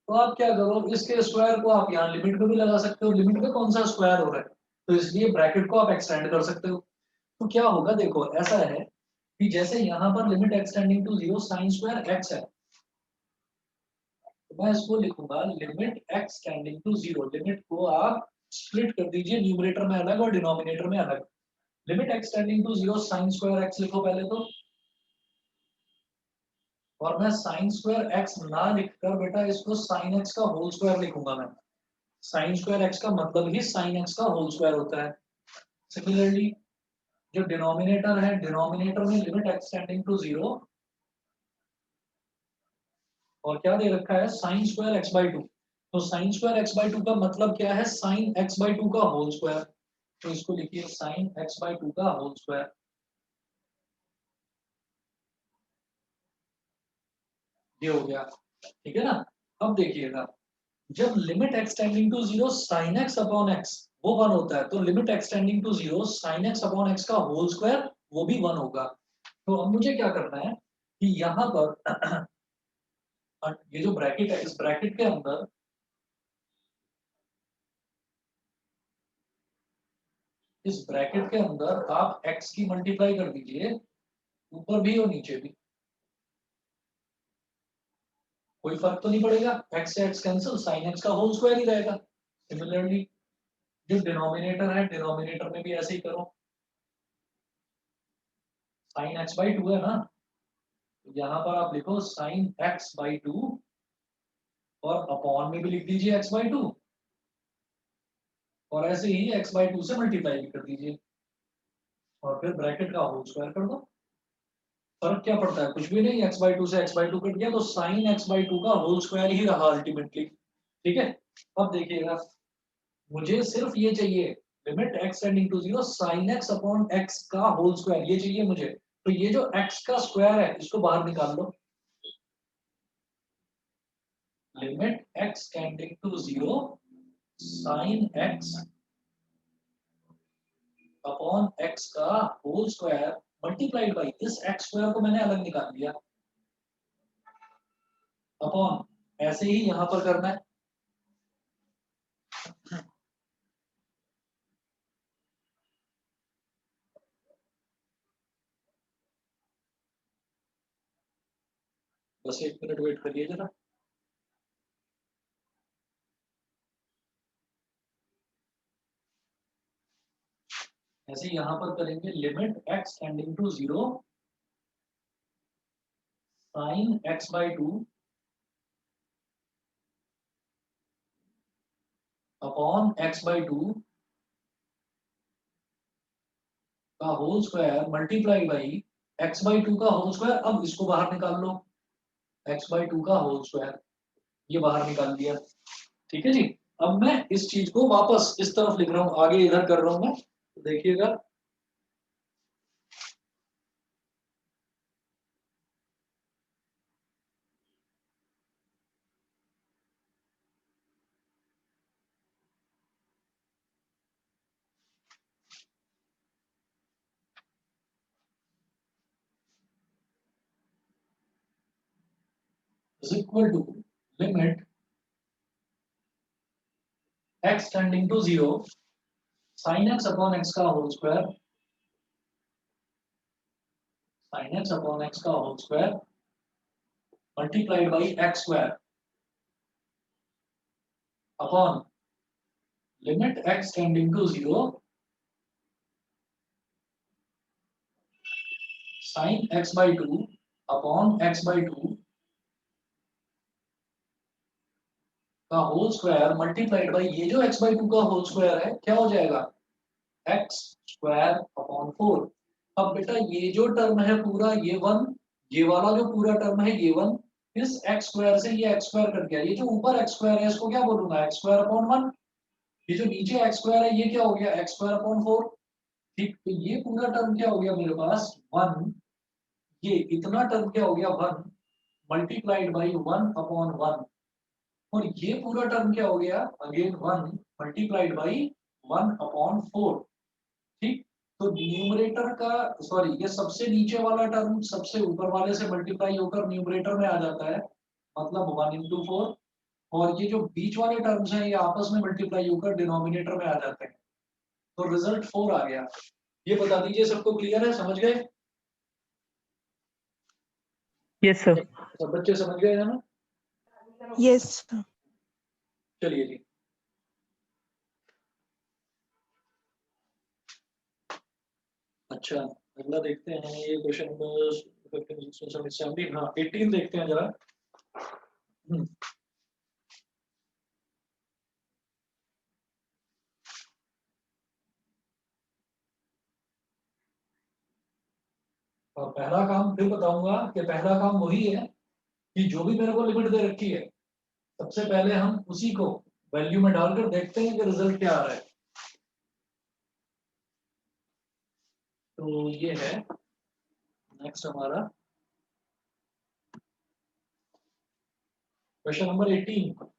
तो आप क्या करो, इसके स्क्वायर को आप यहाँ लिमिट में भी लगा सकते हो, लिमिट में कौन सा स्क्वायर हो रहा है, तो इसलिए ब्रैकेट को आप एक्सटेंड कर सकते हो। तो क्या होगा, देखो ऐसा है कि जैसे यहाँ पर limit x tending to 0 sine square x है, तो मैं इसको लिखूंगा limit x tending to 0, limit को आप स्प्लिट कर दीजिए, न्यूमरेटर में अलग और डिनोमिनेटर में अलग। Limit x tending to 0 sine square x लिखो पहले तो, और मैं साइन स्क्वायर x ना लिखकर बेटा इसको साइन x का होल स्क्वायर लिखूंगा मैं। साइन स्क्वायर x का मतलब ही साइन x का होल स्क्वायर होता है। सिमिलरली जो डिनोमिनेटर है, डिनोमिनेटर में लिमिट x टेंडिंग टू 0 और क्या दे रखा है sine square x by two, तो sine square x by two का मतलब क्या है साइन एक्स बाई टू का होल स्क्वायर, तो इसको लिखिए साइन एक्स बाई टू का होल स्क्वायर, ये हो गया। ठीक है ना, अब देखिएगा जब limit x tending to 0 sine x upon x वो 1 होता है, तो limit x tending to 0 sine x upon x का होल स्क्वायर वो भी 1 होगा। तो अब मुझे क्या करना है कि यहाँ पर ये जो ब्रैकेट है इस ब्रैकेट के अंदर, इस ब्रैकेट के अंदर आप x की मल्टीप्लाई कर दीजिए, ऊपर भी और नीचे भी, कोई फर्क तो नहीं पड़ेगा, x से x कैंसिल, साइन x का होल स्क्वायर ही रहेगा। सिमिलरली जो डिनोमिनेटर है डिनोमिनेटर में भी ऐसे ही करो, साइन x बाई टू है ना, तो यहाँ पर आप लिखो साइन x बाई टू और अपॉन में भी लिख दीजिए x बाई टू, और ऐसे ही x बाई टू से मल्टीप्लाई भी कर दीजिए और फिर ब्रैकेट का होल स्क्वायर कर दो। फर्क क्या पड़ता है, कुछ भी नहीं, x बाई टू से x बाई टू कट गया तो साइन x बाई टू का होल स्क्वायर ही रहा अल्टीमेटली। ठीक है, अब देखिएगा मुझे सिर्फ ये चाहिए limit x tending to 0 sine x upon x का होल स्क्वायर, ये चाहिए मुझे, तो ये जो x का स्क्वायर है इसको बाहर निकाल लो, limit x tending to 0 sine x upon x का होल स्क्वायर मल्टीप्लाइड बाई इस x स्क्वायर को मैंने अलग निकाल लिया, अपॉन ऐसे ही यहां पर करना है। बस 1 मिनट वेट करिए जरा, ऐसे यहां पर करेंगे limit x tending to 0 sine x by two upon x by two का whole square multiply by x by two का होल स्क्वायर, अब इसको बाहर निकाल लो, x बाई टू का होल स्क्वायर ये बाहर निकाल दिया। ठीक है जी, अब मैं इस चीज को वापस इस तरफ लिख रहा हूँ, आगे इधर कर रहा हूँ मैं, तो देखिएगा is equal to limit x tending to 0 sin x upon x का whole square sin x upon x का whole square multiplied by x square upon limit x tending to 0 sin x by 2 upon x by 2 का whole square multiplied by ये जो x by 2 का whole square है क्या हो जाएगा x square upon 4। अब बेटा ये जो टर्म है पूरा ये 1, ये वाला जो पूरा टर्म है ये 1, इस x स्क्वायर से ये x स्क्वायर कट गया, ये जो ऊपर x स्क्वायर है इसको क्या बोलूंगा x स्क्वायर अपॉन 1, ये जो नीचे x स्क्वायर है ये क्या हो गया x स्क्वायर अपॉन 4। ठीक, तो ये पूरा टर्म क्या हो गया मेरे पास 1, ये इतना टर्म क्या हो गया 1 मल्टीप्लाइड बाई 1 अपॉन 1, और ये पूरा टर्म क्या हो गया अगेन 1 मल्टीप्लाइड बाई 1 अपॉन 4। ठीक, तो न्यूमरेटर का सॉरी ये सबसे नीचे वाला टर्म सबसे ऊपर वाले से मल्टीप्लाई होकर न्यूमरेटर में आ जाता है, मतलब 1 into 4, और ये जो बीच वाले टर्म्स हैं ये आपस में मल्टीप्लाई होकर डिनोमिनेटर में आ जाते हैं, तो रिजल्ट 4 आ गया। ये बता दीजिए सबको क्लियर है, समझ गए? Yes sir. सब बच्चे समझ गए है ना? Yes, sir. चलिए जी, अच्छा अगला देखते हैं, ये क्वेश्चन नंबर 15, 16, 17, हाँ 18 देखते हैं जरा। और पहला काम फिर बताऊंगा कि पहला काम वही है कि जो भी मेरे को लिमिट दे रखी है सबसे पहले हम उसी को वैल्यू में डालकर देखते हैं कि रिजल्ट क्या आ रहा है। तो ये है नेक्स्ट हमारा question number 18।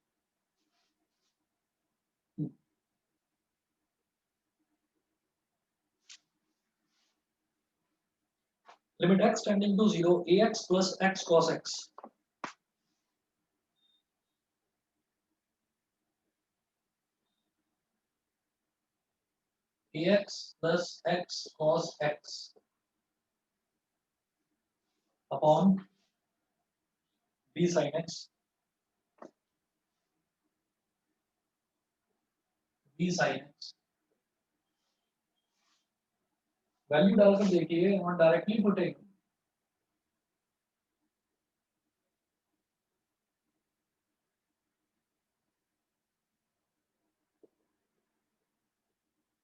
Limit x tending to 0 ax plus x cos x ax plus x cos x upon b sin x b sin x। Value डालकर देखिए और directly putting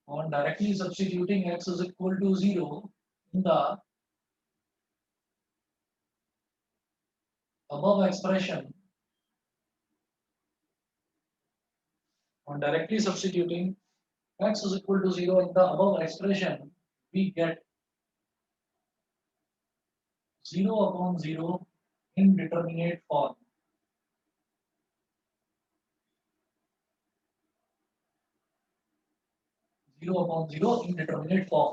on directly substituting x is equal to 0 in the above expression, on directly substituting x is equal to 0 in the above expression, we get 0 upon 0 indeterminate form। 0 upon 0 indeterminate form।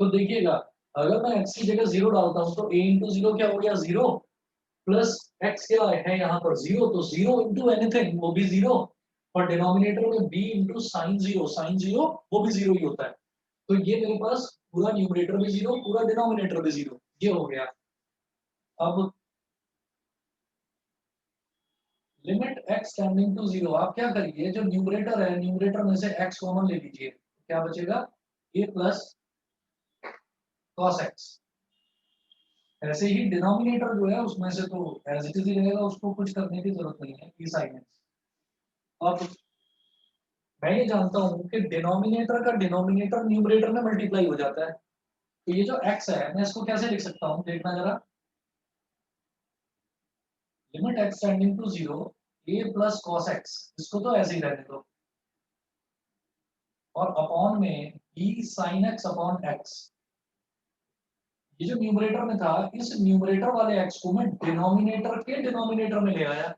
तो देखिएगा अगर मैं x की जगह 0 डालता हूं तो a into 0 क्या हो गया 0 प्लस x क्या है यहाँ पर 0, तो 0 into एनीथिंग वो भी 0, और डिनोमिनेटर में b into sin 0 वो भी 0 ही होता है। तो ये मेरे पास पूरा न्यूमरेटर भी 0 पूरा डिनोमिनेटर भी 0, ये हो गया। अब लिमिट x टेंडिंग टू 0, आप क्या करिए जो न्यूमरेटर है न्यूमरेटर में से x कॉमन ले लीजिए, क्या बचेगा a प्लस cos x। ऐसे ही डिनोमिनेटर जो है उसमें से तो एज इट इज ही रहेगा, उसको कुछ करने की जरूरत नहीं है e sin x। अब मैं ये जानता हूं कि डिनोमिनेटर का डिनोमिनेटर न्यूमरेटर में मल्टीप्लाई हो जाता है, तो ये जो x है मैं इसको कैसे लिख सकता हूं देखना जरा। Limit x tending to 0 a plus cos x, इसको तो ऐसे ही रहने दो, और अपॉन में b sin x upon x। ये जो न्यूमरेटर में था इस न्यूमरेटर वाले x को मैं डिनोमिनेटर के डिनोमिनेटर में ले आया।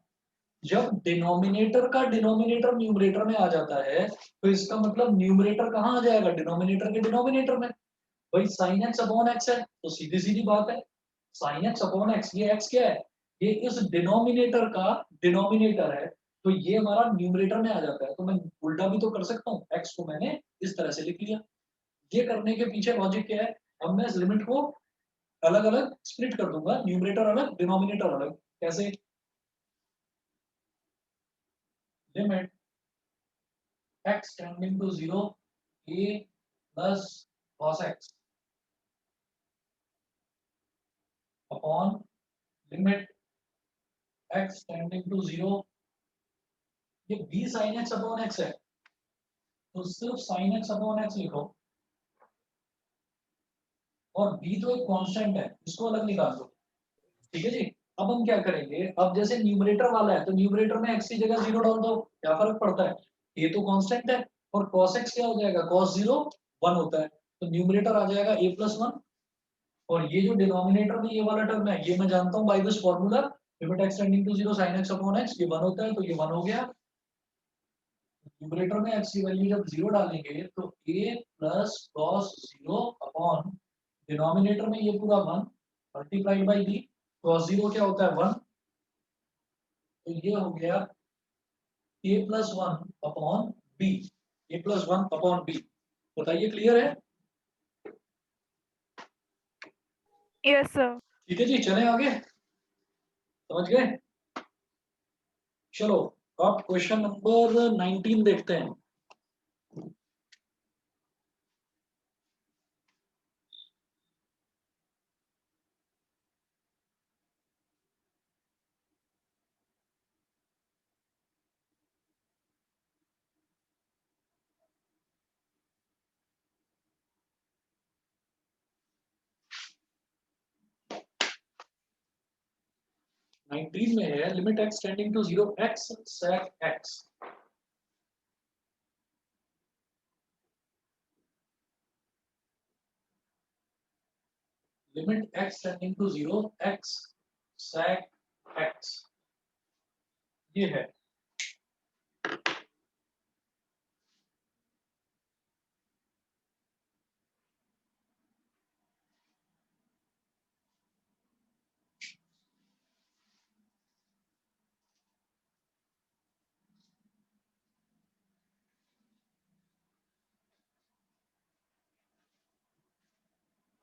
जब डिनोमिनेटर का डिनोमिनेटर न्यूमरेटर में आ जाता है तो इसका मतलब न्यूमरेटर कहाँ आ जाएगा डिनोमिनेटर के डिनोमिनेटर में। भाई sin x अपॉन x है तो सीधी सीधी बात है sin x अपॉन x, ये x क्या है ये इस डिनोमिनेटर का डिनोमिनेटर है, तो ये हमारा न्यूमरेटर में आ जाता है। तो मैं उल्टा भी तो कर सकता हूँ, x को मैंने इस तरह से लिख लिया। ये करने के पीछे लॉजिक क्या है, अब मैं इस लिमिट को अलग अलग स्प्लिट कर दूंगा, न्यूमरेटर अलग डिनोमिनेटर अलग। कैसे? Limit x tending to 0 a plus cos x upon limit x tending to 0, ये b sin x upon x है, तो सिर्फ sin x अपॉन x लिखो, और b तो एक कांस्टेंट है, इसको अलग निकाल दो। ठीक है जी। अब हम क्या करेंगे, अब जैसे न्यूमरेटर वाला है तो न्यूमरेटर में x की जगह 0 डाल दो, क्या फर्क पड़ता है, ये तो कांस्टेंट है। और cos x क्या हो जाएगा, cos 0 1 होता है, तो न्यूमरेटर आ जाएगा a प्लस 1। और ये जो डिनोमिनेटर में ये वाला टर्म है, ये मैं जानता हूँ by this formula, limit x tending to 0 sin x upon x, ये 1 होता है, तो ये 1 हो गया। न्यूमरेटर में x की वैल्यू जब 0 डालेंगे तो a plus cos 0 upon denominator में ये पूरा 1 मल्टीप्लाइड बाई b, cos 0 क्या होता है 1, तो ये हो गया a plus 1 upon b, a plus 1 upon b। बताइए क्लियर है? Yes, sir. ठीक है जी, चलें आगे, समझ गए? चलो अब क्वेश्चन नंबर 19 देखते हैं। नाइनटीन में है limit x tending to 0 x sec x, limit x tending to 0 x sec x, ये है।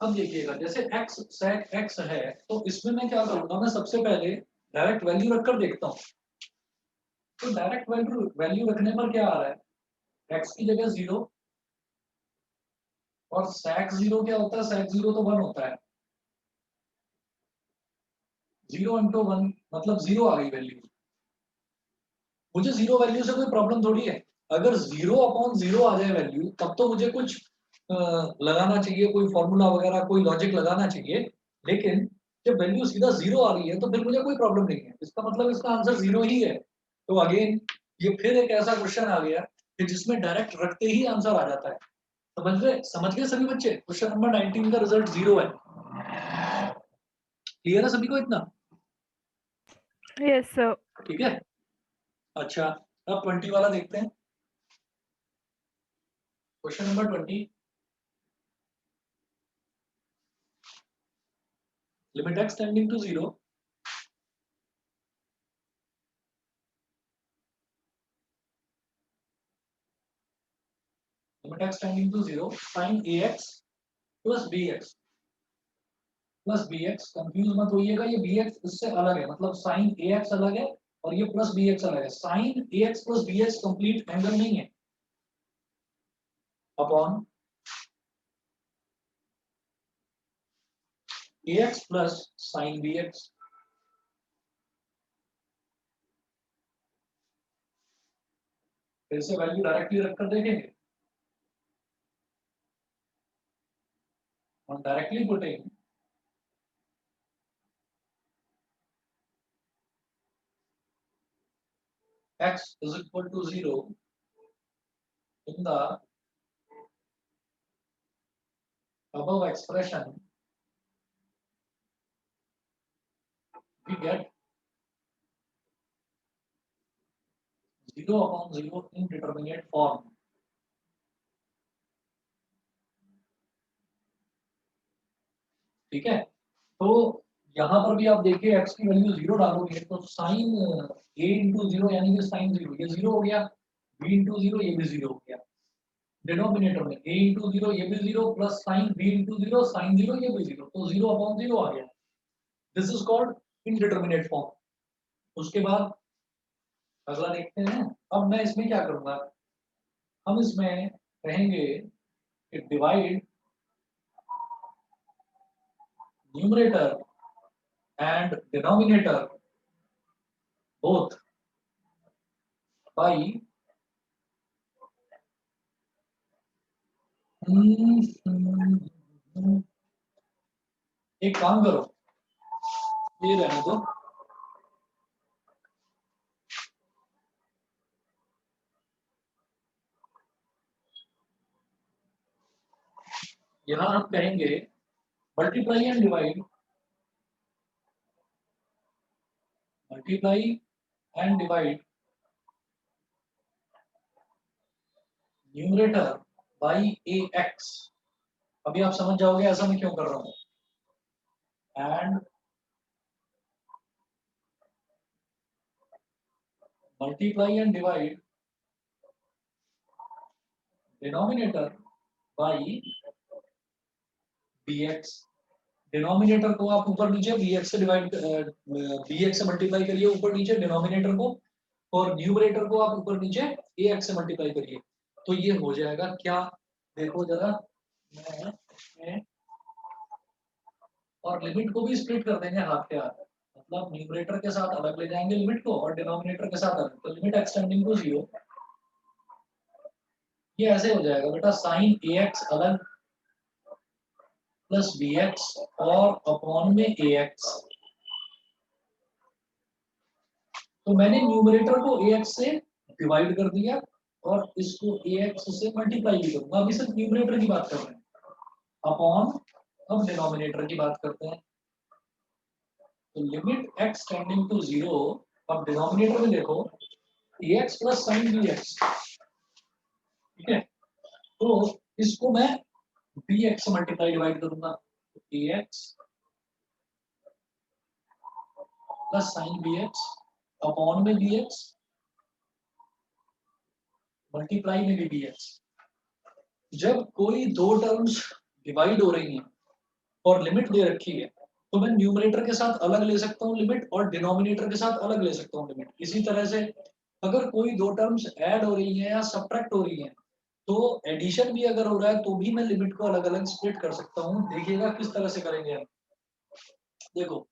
अब देखिएगा, जैसे x sec x है, तो इसमें मैं क्या करूंगा, मैं सबसे पहले डायरेक्ट वैल्यू रखकर देखता हूँ। तो डायरेक्ट वैल्यू वैल्यू रखने पर क्या आ रहा है, x की जगह 0, और sec 0 क्या होता है, sec 0 तो 1 होता है, 0 इंटू 1 मतलब 0 आ गई वैल्यू। मुझे 0 वैल्यू से कोई प्रॉब्लम थोड़ी है, अगर 0 अपॉन 0 आ जाए वैल्यू, तब तो मुझे कुछ लगाना चाहिए, कोई फॉर्मूला वगैरह कोई लॉजिक लगाना चाहिए। लेकिन जब वैल्यू सीधा 0 आ रही है तो फिर मुझे कोई प्रॉब्लम नहीं है, इसका मतलब इसका आंसर 0 ही है। तो अगेन ये फिर एक ऐसा क्वेश्चन आ गया कि जिसमें डायरेक्ट रखते ही आंसर आ जाता है। समझ गए सभी बच्चे? क्वेश्चन नंबर 19 का रिजल्ट 0 है। क्लियर है सभी को इतना? Yes, sir. ठीक है। अच्छा, अब 20 वाला देखते हैं। Question number 20, limit x tending to 0 limit x tending to 0 sin ax plus bx plus bx, confuse मत होइएगा, ये bx इससे अलग है, मतलब sin ax अलग है और ये प्लस bx अलग है। sin ax plus bx complete angle नहीं है, upon ax plus sin bx। फिर से वैल्यू डायरेक्टली रखकर देखेंगे, और directly putting x is equal to 0 in the above expression, we get 0 upon 0 indeterminate form। ठीक है, तो यहाँ पर भी आप देखिए x की वैल्यू 0 डालोगे तो साइन a इंटू जीरो यानी कि साइन 0 ये 0 हो गया, b इंटू जीरो ये भी 0 हो गया। डिनोमिनेटर में a इंटू जीरो ये भी 0 plus sign b into zero sine 0 ये भी 0, तो 0 अपॉन 0 आ गया। This is called indeterminate form. उसके बाद अगला देखते हैं। अब मैं इसमें क्या करूंगा, हम इसमें कहेंगे कि divide numerator and denominator both by एक काम करो, ये रहने दो, यहां हम कहेंगे multiply and divide, multiply and divide numerator by A x. अभी आप समझ जाओगे ऐसा मैं क्यों कर रहा हूं। And multiply and divide denominator by bx। Denominator को आप ऊपर नीचे bx से डिवाइड, bx से मल्टीप्लाई करिए ऊपर नीचे डिनोमिनेटर को, और न्यूमरेटर को आप ऊपर नीचे ax से मल्टीप्लाई करिए, तो ये हो जाएगा क्या, देखो जरा, मैं और लिमिट को भी स्प्लिट कर देंगे हाथ के हाथ, मतलब न्यूमरेटर के साथ अलग ले जाएंगे लिमिट को और डिनोमिनेटर के साथ अलग, तो लिमिट एक्सटेंडिंग टू 0, ये ऐसे हो जाएगा बेटा, साइन ax अलग प्लस bx और अपॉन में ax। तो मैंने न्यूमरेटर को ax से डिवाइड कर दिया और इसको ax से मल्टीप्लाई भी करूंगा, अभी सिर्फ न्यूमरेटर की बात कर रहे हैं, अपॉन अब डिनोमिनेटर की बात करते हैं। तो लिमिट x टेंडिंग टू 0, अब डिनोमिनेटर में देखो ax प्लस साइन bx, ठीक है, तो इसको मैं bx से मल्टीप्लाई डिवाइड करूंगा, तो ax plus sign bx upon में bx मल्टीप्लाई में भी bx। जब कोई दो टर्म्स डिवाइड हो रही हैं और लिमिट दे रखी है, तो मैं न्यूमरेटर के साथ अलग ले सकता हूँ लिमिट और डिनोमिनेटर के साथ अलग ले सकता हूँ लिमिट। इसी तरह से अगर कोई दो टर्म्स ऐड हो रही हैं या सब्ट्रैक्ट हो रही हैं, तो एडिशन भी अगर हो रहा है तो भी मैं लिमिट को अलग अलग स्प्लिट कर सकता हूँ। देखिएगा किस तरह से करेंगे हम। देखो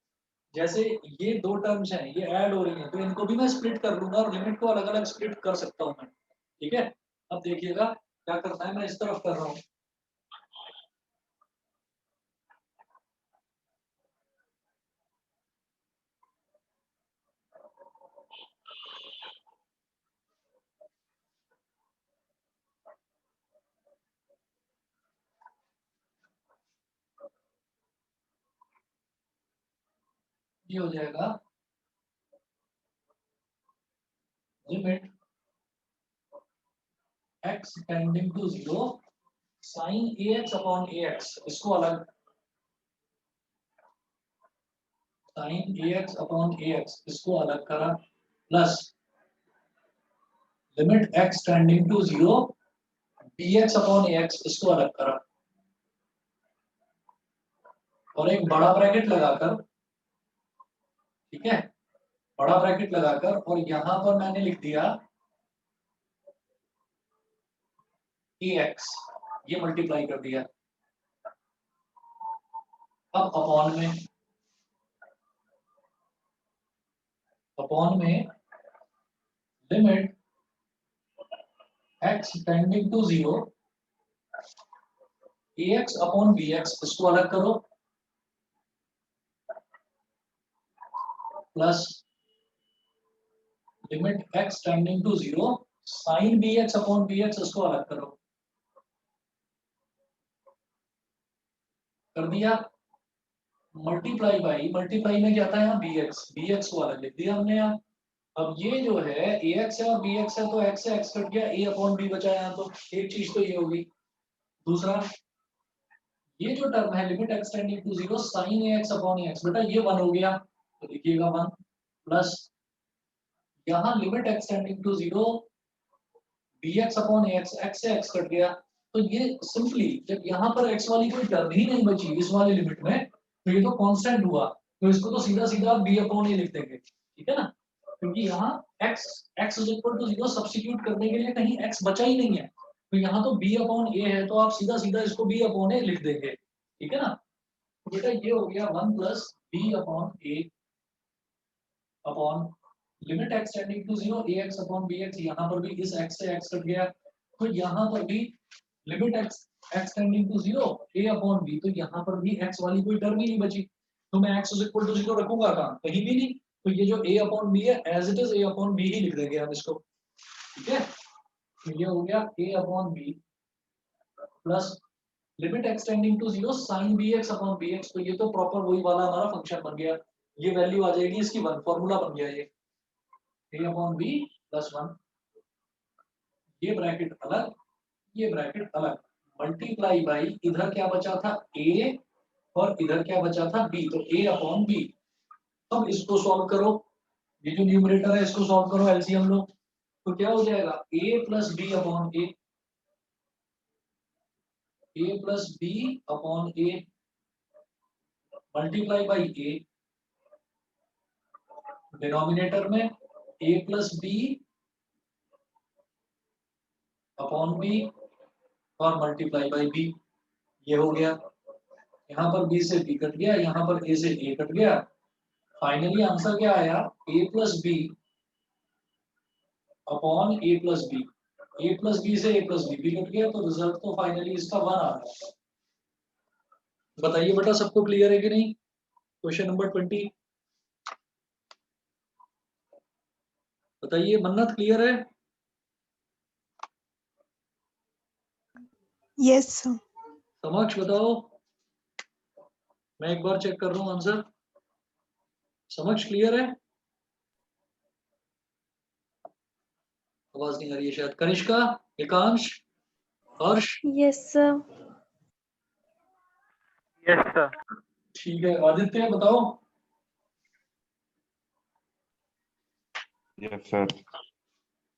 जैसे ये दो टर्म्स हैं, ये ऐड हो रही हैं, तो इनको भी मैं स्प्लिट कर लूंगा और लिमिट को अलग अलग स्प्लिट कर सकता हूँ मैं, ठीक है। अब देखिएगा क्या करना है, मैं इस तरफ कर रहा हूँ, ये हो जाएगा limit x tending to 0 sine ax upon ax, इसको अलग, साइन ax अपॉन ax इसको अलग करा, plus limit x tending to 0 dx upon ax इसको अलग करा, और एक बड़ा ब्रैकेट लगाकर, ठीक है, बड़ा ब्रैकेट लगाकर, और यहां पर मैंने लिख दिया ax, ये मल्टीप्लाई कर दिया। अब अपॉन में limit x tending to 0 ax upon bx इसको अलग करो, plus limit x tending to 0 sine bx upon bx इसको अलग करो, कर दिया। मल्टीप्लाई बाई, मल्टीप्लाई में क्या था यहाँ bx को अलग लिख दिया हमने यहाँ। अब ये जो है ax है और bx है, तो x से x कट गया, a अपॉन b बचा यहाँ, तो एक चीज तो ये होगी। दूसरा ये जो टर्म है limit x tending to 0 sin ax upon ax, बेटा ये 1 हो गया, तो लिखिएगा 1 प्लस यहाँ limit x tending to 0 bx upon ax, x से x कट गया, तो ये सिंपली जब यहाँ पर x वाली कोई टर्म ही नहीं बची इस वाली लिमिट में, तो ये तो कांस्टेंट हुआ, तो इसको तो सीधा सीधा आप b अपॉन a लिख देंगे, ठीक है ना, क्योंकि यहाँ x x is equal to 0 substitute करने के लिए कहीं x बचा ही नहीं है, तो यहाँ तो b अपॉन a है, तो आप सीधा सीधा इसको b अपॉन a लिख देंगे, ठीक है ना। तो बेटा ये हो गया 1 plus b upon a upon limit x tending to 0 ax upon bx, यहाँ पर भी इस x से x कट गया, तो यहाँ पर भी limit x tending to 0 a upon b, तो यहाँ पर भी x वाली कोई टर्म ही नहीं बची, तो मैं x इज इक्वल टू 0 रखूंगा कहाँ, कहीं भी नहीं, तो ये जो a अपॉन b है as it is a upon b ही लिख देंगे हम इसको, ठीक है। तो ये हो गया a upon b plus limit x tending to 0 sin bx upon bx, तो ये तो प्रॉपर वही वाला हमारा फंक्शन बन गया, ये वैल्यू आ जाएगी इसकी 1, फॉर्मूला बन गया ये a अपॉन b प्लस 1, ये ब्रैकेट अलग, ये ब्रैकेट अलग, मल्टीप्लाई बाई इधर क्या बचा था a और इधर क्या बचा था b, तो a अपॉन b। अब इसको सॉल्व करो, ये जो न्यूमरेटर है इसको सॉल्व करो एलसीएम लो, तो क्या हो जाएगा a plus b upon a plus b upon a multiply by a, denominator में a plus b upon b और मल्टीप्लाई बाई b, ये हो गया, यहाँ पर b से b कट गया, यहाँ पर a से a कट गया, फाइनली आंसर क्या आया a plus b upon a plus b, a plus b से a प्लस b भी कट गया, तो रिजल्ट तो फाइनली इसका 1 आ गया। बताइए बेटा सबको क्लियर है कि नहीं, क्वेश्चन नंबर 20 बताइए, मन्नत क्लियर है? Yes, sir. समक्ष बताओ, मैं एक बार चेक कर रहा हूँ आंसर, समक्ष क्लियर है? आवाज नहीं आ रही है शायद, कनिष्का, एकांश, हर्ष, Yes, sir. Yes sir. ठीक है, आदित्य बताओ। Yes sir.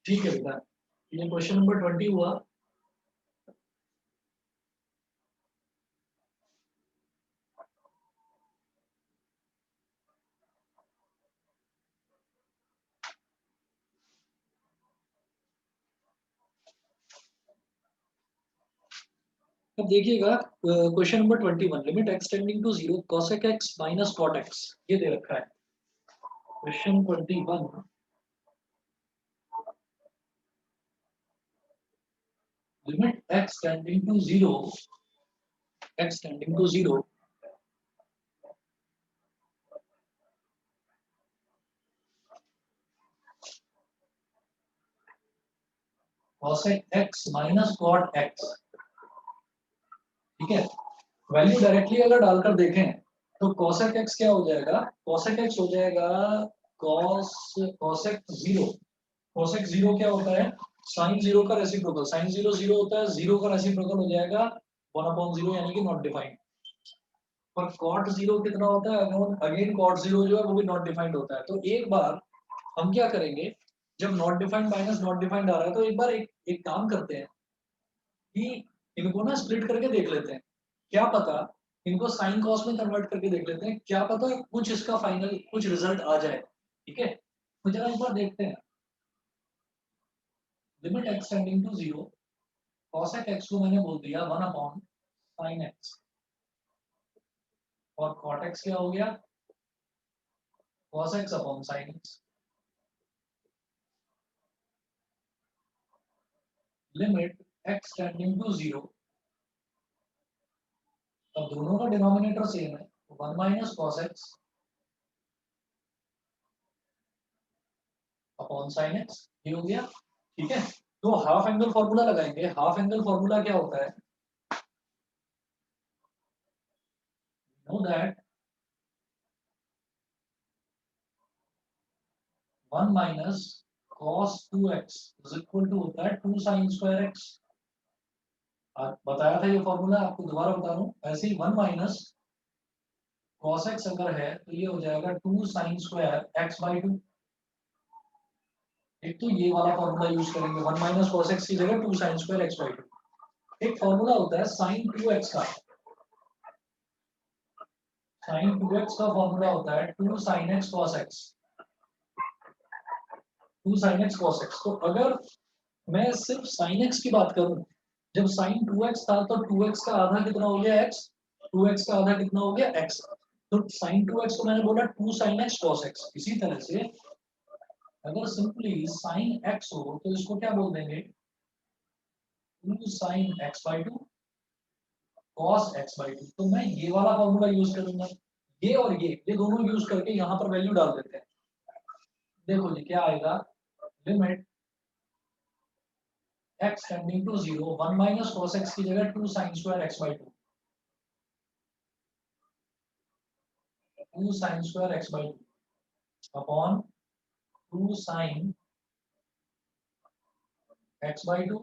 ठीक है बेटा, ये क्वेश्चन नंबर 20 हुआ। अब देखिएगा question number 21, limit x tending to 0 cosec x minus cot x, ये दे रखा है question 21, limit x tending to 0 x tending to 0 cosec x minus cot x, ठीक है। वैल्यू डायरेक्टली अगर डालकर देखें तो cosec x क्या हो जाएगा, cosec x हो जाएगा cosec 0, cosec 0 क्या होता है sin 0 का रेसिप्रोकल, sin 0 0 होता है, 0 का रेसिप्रोकल हो जाएगा 1/0 यानी कि नॉट डिफाइंड, और cot 0 कितना होता है, अगेन cot 0 जो है वो भी नॉट डिफाइंड होता है। तो एक बार हम क्या करेंगे, जब not defined minus not defined आ रहा है तो एक बार एक काम करते हैं कि इनको ना स्प्लिट करके देख लेते हैं, क्या पता इनको साइन कॉस में कन्वर्ट करके देख लेते हैं, क्या पता कुछ इसका फाइनल कुछ रिजल्ट आ जाए, ठीक है। तो जरा एक बार देखते हैं, limit x tending to 0 cosec x को मैंने बोल दिया 1 अपॉन sin x, और cot x क्या हो गया cos x upon sin x, limit x tending to 0, अब दोनों का डिनोमिनेटर सेम है, 1 minus cos x upon sin x, ये हो गया, ठीक है। तो हाफ एंगल फॉर्मूला लगाएंगे, हाफ एंगल फॉर्मूला क्या होता है, know that 1 minus cos 2x is equal to होता है 2 sin स्क्वायर x बताया था ये फॉर्मूला, आपको दोबारा बता रहा हूँ। ऐसे ही 1 माइनस कॉस एक्स अगर है तो ये हो जाएगा 2 साइन स्क्वायर एक्स बाई 2। एक तो ये वाला फॉर्मूला यूज करेंगे, 1 माइनस कॉस एक्स की जगह 2 साइन स्क्वायर एक्स बाई 2। एक फॉर्मूला होता है साइन 2x का, साइन 2x का फॉर्मूला होता है 2 sine x cos x, 2 sine x cos x. तो अगर मैं सिर्फ साइन एक्स की बात करूं, जब साइन 2x था तो 2x का आधा कितना हो गया x, 2x का आधा कितना हो गया x। तो साइन 2x को मैंने बोला 2 साइन एक्स कॉस एक्स। इसी तरह से अगर सिंपली साइन x हो तो इसको क्या बोल देंगे, 2 sine x by 2 cos x by 2। तो मैं ये वाला फॉर्मूला यूज करूंगा, ये और ये दोनों यूज करके यहाँ पर वैल्यू डाल देते हैं। देखो जी क्या आएगा, limit x tending to 0, 1 minus cos x की जगह 2 sine square x by 2, 2 sine square x by 2 upon 2 sine x by 2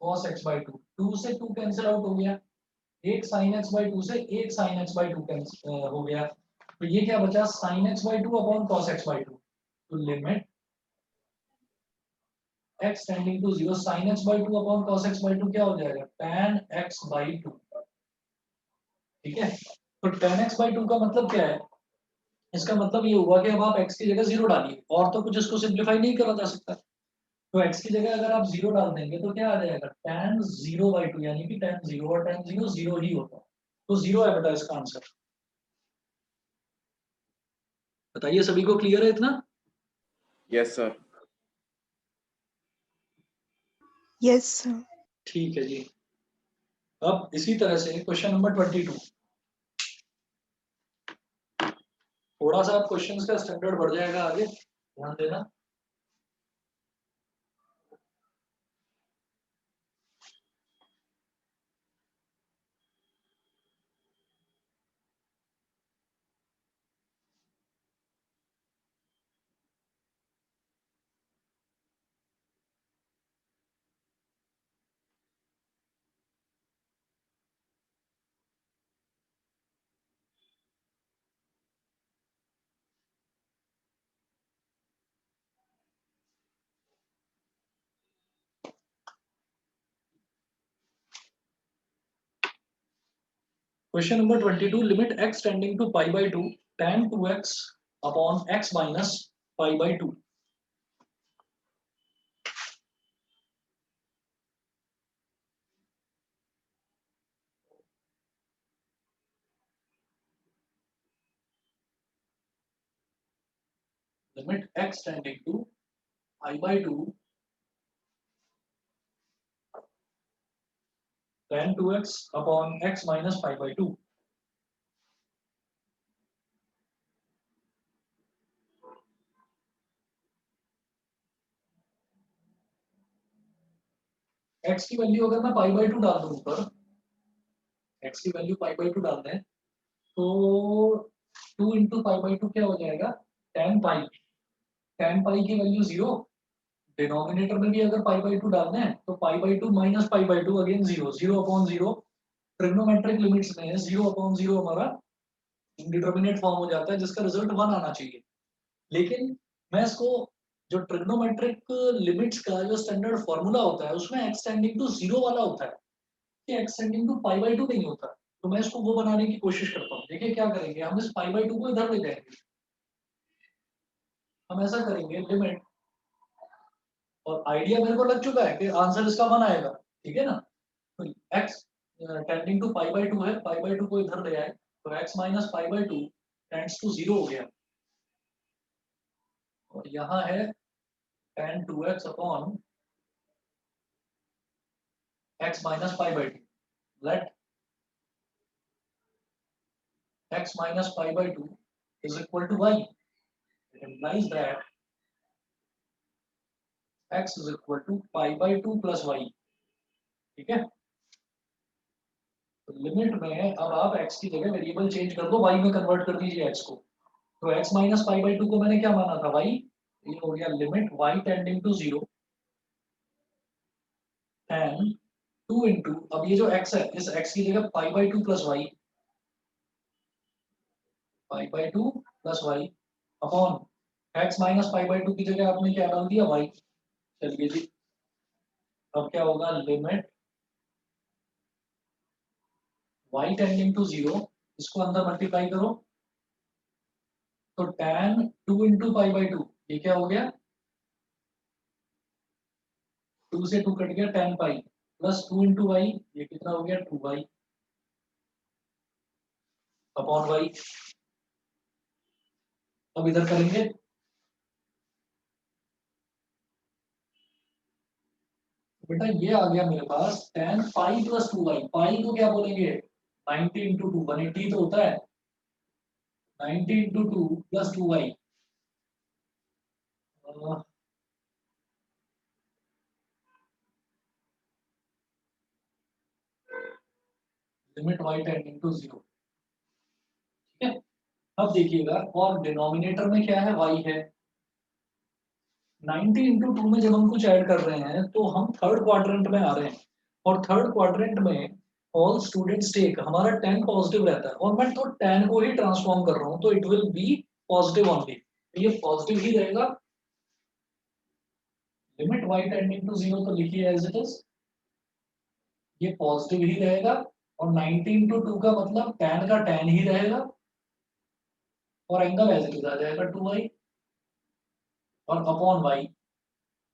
cos x by 2। 2 से 2 कैंसिल आउट हो गया, एक साइन एक्स बाई 2 से एक साइन एक्स बाई 2 कैंसिल हो गया, तो ये क्या बचा, sine x by 2 upon cos x by 2। तो limit x tending to 0, sin x by 2 upon cos x by 2 क्या हो जाएगा, tan x by 2। ठीक है, तो tan x by 2 का मतलब क्या है, इसका मतलब ये हुआ कि अब आप x की जगह 0 डालिए, और तो कुछ इसको सिंप्लीफाई नहीं करा जा सकता। तो x की जगह अगर आप 0 डाल देंगे तो क्या आ जाएगा, tan 0 by 2, यानी कि tan 0 और tan 0 0 ही होता है। तो 0 है बेटा इसका आंसर। बताइए सभी को क्लियर है इतना? Yes sir. Yes, sir. ठीक है जी। अब इसी तरह से क्वेश्चन नंबर 22, थोड़ा सा क्वेश्चंस का स्टैंडर्ड बढ़ जाएगा आगे, ध्यान देना। Question number 22, limit x tending to pi by 2 tan 2x upon x minus pi by 2। Limit x tending to pi by 2 tan 2x upon x minus pi by 2। x की value अगर मैं पाई by 2 डाल दूं ऊपर, x की value pi by 2 डाल दें तो 2 इंटू पाई बाई 2 क्या हो जाएगा, tan पाई। tan पाई की वैल्यू 0, डिनोमिनेटर में भी अगर पाई बाई 2 डालना है तो पाई by 2 minus pi by 2 again 0, 0 upon 0। Trigonometric limits में 0 अपॉन 0 हमारा इंडिटरमिनेट फॉर्म हो जाता है जिसका रिजल्ट 1 आना चाहिए। लेकिन मैं इसको, जो ट्रिग्नोमेट्रिक लिमिट्स का जो स्टैंडर्ड फॉर्मूला होता है उसमें x टेंडिंग टू 0 वाला होता है, कि x tending to pi by 2 नहीं होता। तो मैं इसको वो बनाने की कोशिश करता हूँ। देखिए क्या करेंगे, हम इस पाई बाई 2 को इधर ले जाएंगे। हम ऐसा करेंगे, लिमिट, और आइडिया मेरे को लग चुका है कि आंसर इसका 1 आएगा, ठीक है ना। तो x tending to pi by 2 है, पाई बाई 2 को इधर ले आए तो x minus pi by 2 tends to 0 हो गया, और यहाँ है tan 2x upon x minus pi by 2. Let x minus pi by 2 is equal to y. It implies that x is equal to pi by 2 plus y. ठीक है, तो limit में अब आप x की जगह वेरिएबल चेंज कर दो, y में कन्वर्ट कर दीजिए x को। तो x माइनस पाई बाई 2 को मैंने क्या माना था, y। ये हो गया limit y tending to 0 tan 2 into, अब ये जो x है इस x की जगह pi by two plus y, pi by two plus y upon x minus pi by two की जगह आपने क्या डाल दिया y। चलिए जी, अब क्या होगा, लिमिट y टेंडिंग टू 0, इसको अंदर मल्टीप्लाई करो तो tan 2 into pi by to, ये क्या हो गया, 2 से 2 कट गया, tan pi plus 2 into y, ये कितना हो गया 2y अपॉन वाई। अब इधर करेंगे, बेटा ये आ गया मेरे पास tan पाई प्लस 2y, पाई को क्या बोलेंगे 90 इंटू टू, 180 तो होता है, 90 into two plus 2y, limit y tending to 0। ठीक है, अब देखिएगा, और डिनोमिनेटर में क्या है, y है। 90 इंटू टू में जब हम कुछ ऐड कर रहे हैं तो हम थर्ड क्वाड्रेंट में आ रहे हैं, और थर्ड क्वाड्रेंट में ऑल स्टूडेंट्स टेक, हमारा 10 पॉजिटिव रहता है, और मैं तो 10 को ही ट्रांसफॉर्म कर रहा हूं, तो it will be positive only, ये पॉजिटिव ही रहेगा। लिमिट y टेंडिंग टू 0 तो लिखिए एज इट इज, ये पॉजिटिव ही रहेगा, और 90 इंटू टू का मतलब tan का tan ही रहेगा, और एंगल एज इट इज आ जाएगा 2y और अपॉन y।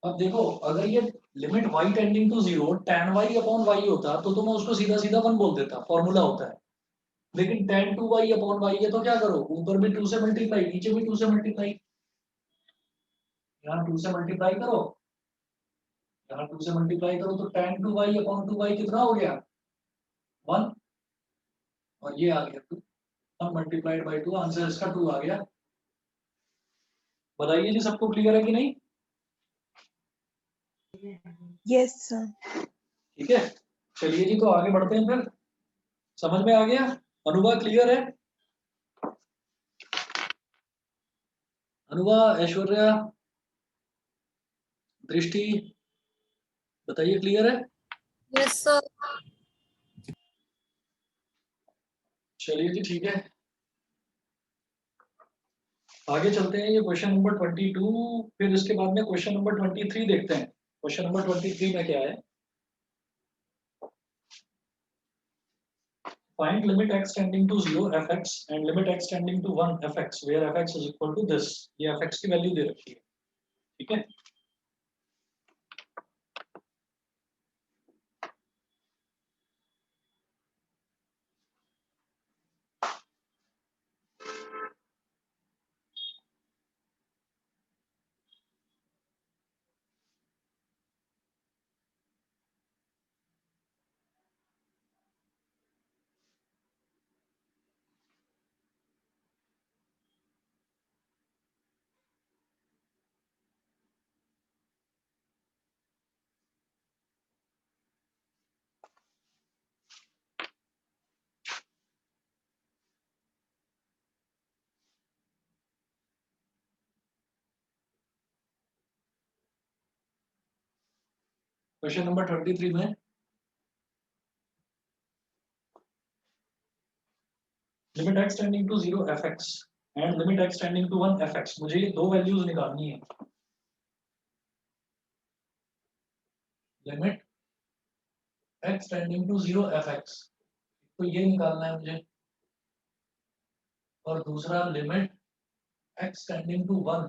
अब देखो, अगर ये limit y tending to 0 tan y upon y होता तो मैं उसको सीधा सीधा 1 बोल देता, फॉर्मूला होता है। लेकिन tan 2y अपॉन y है तो क्या करो, ऊपर भी 2 से मल्टीप्लाई, नीचे भी 2 से मल्टीप्लाई, यहाँ 2 से मल्टीप्लाई करो, यहाँ 2 से मल्टीप्लाई करो, तो tan 2y अपॉन 2y कितना हो गया 1, और ये आ गया 2, 1 मल्टीप्लाइड बाई 2, आंसर इसका 2 आ गया। बताइए जी, सबको क्लियर है कि नहीं? Yes, sir. ठीक है, चलिए जी, तो आगे बढ़ते हैं फिर, समझ में आ गया, अनुभा क्लियर है, अनुभा, ऐश्वर्या, दृष्टि, बताइए क्लियर है? Yes sir. चलिए जी, ठीक है, आगे चलते हैं, ये क्वेश्चन नंबर 22, फिर इसके बाद में क्वेश्चन नंबर 23 देखते हैं। क्वेश्चन नंबर 23 में क्या है, find limit x tending to 0 fx and limit x tending to 1 fx where fx is equal to this, ये fx की वैल्यू दे रखी है। ठीक है, क्वेश्चन नंबर 23 में limit x tending to 0 fx and limit x tending to 1 fx, मुझे ये दो वैल्यूज निकालनी है, limit x tending to 0 fx, तो ये निकालना है मुझे, और दूसरा limit x tending to 1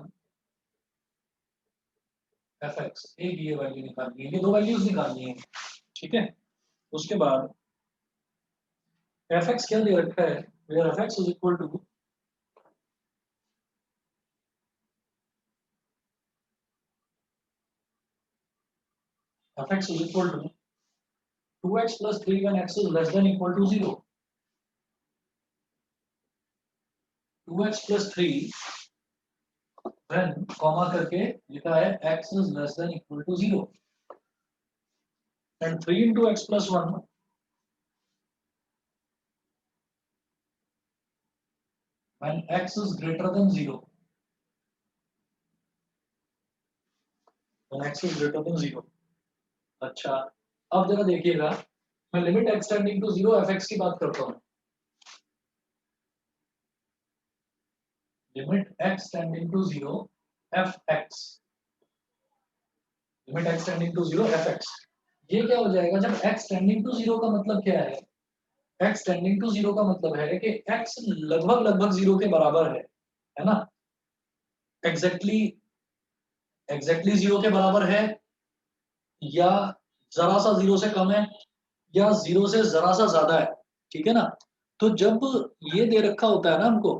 fx, एक ये वैल्यू निकालनी है, ये दो वैल्यूज निकालनी है। ठीक है, उसके बाद fx क्या दे रखा है, where fx is equal to fx is equal to 2x plus 3 when x is less than equal to 0, 2x plus 3 when comma करके लिखा है x is less than equal to 0, and 3 into x plus 1 when x is greater than 0, when x is greater than 0। अच्छा, अब जरा देखिएगा, मैं limit x tending to 0 f x की बात करता हूँ। Limit x tending to 0 f x, limit x tending to 0 f x, ये क्या हो जाएगा जब एक्स टेंडिंग टू 0 का मतलब क्या है? एक्स टेंडिंग टू 0 का मतलब है कि एक्स लगभग लगभग 0 के बराबर है ना? एग्जैक्टली एग्जैक्टली 0 के बराबर है, या जरा सा 0 से कम है, या 0 से जरा सा ज्यादा है, ठीक है ना? तो जब ये दे रखा होता है ना हमको,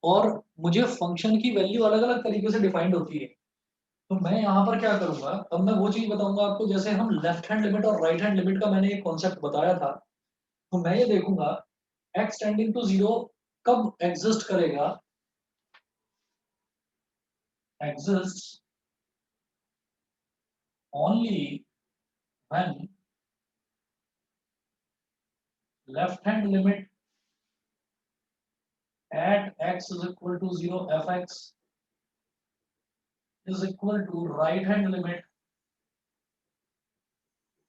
और मुझे फंक्शन की वैल्यू अलग अलग तरीके से डिफाइंड होती है, तो मैं यहाँ पर क्या करूंगा, अब मैं वो चीज बताऊंगा आपको, जैसे हम लेफ्ट हैंड लिमिट और राइट हैंड लिमिट का मैंने एक कॉन्सेप्ट बताया था, तो मैं ये देखूंगा एक्स टेंडिंग टू 0 कब एग्जिस्ट करेगा, exist only when left hand limit at x is equal to 0 fx is equal to right hand limit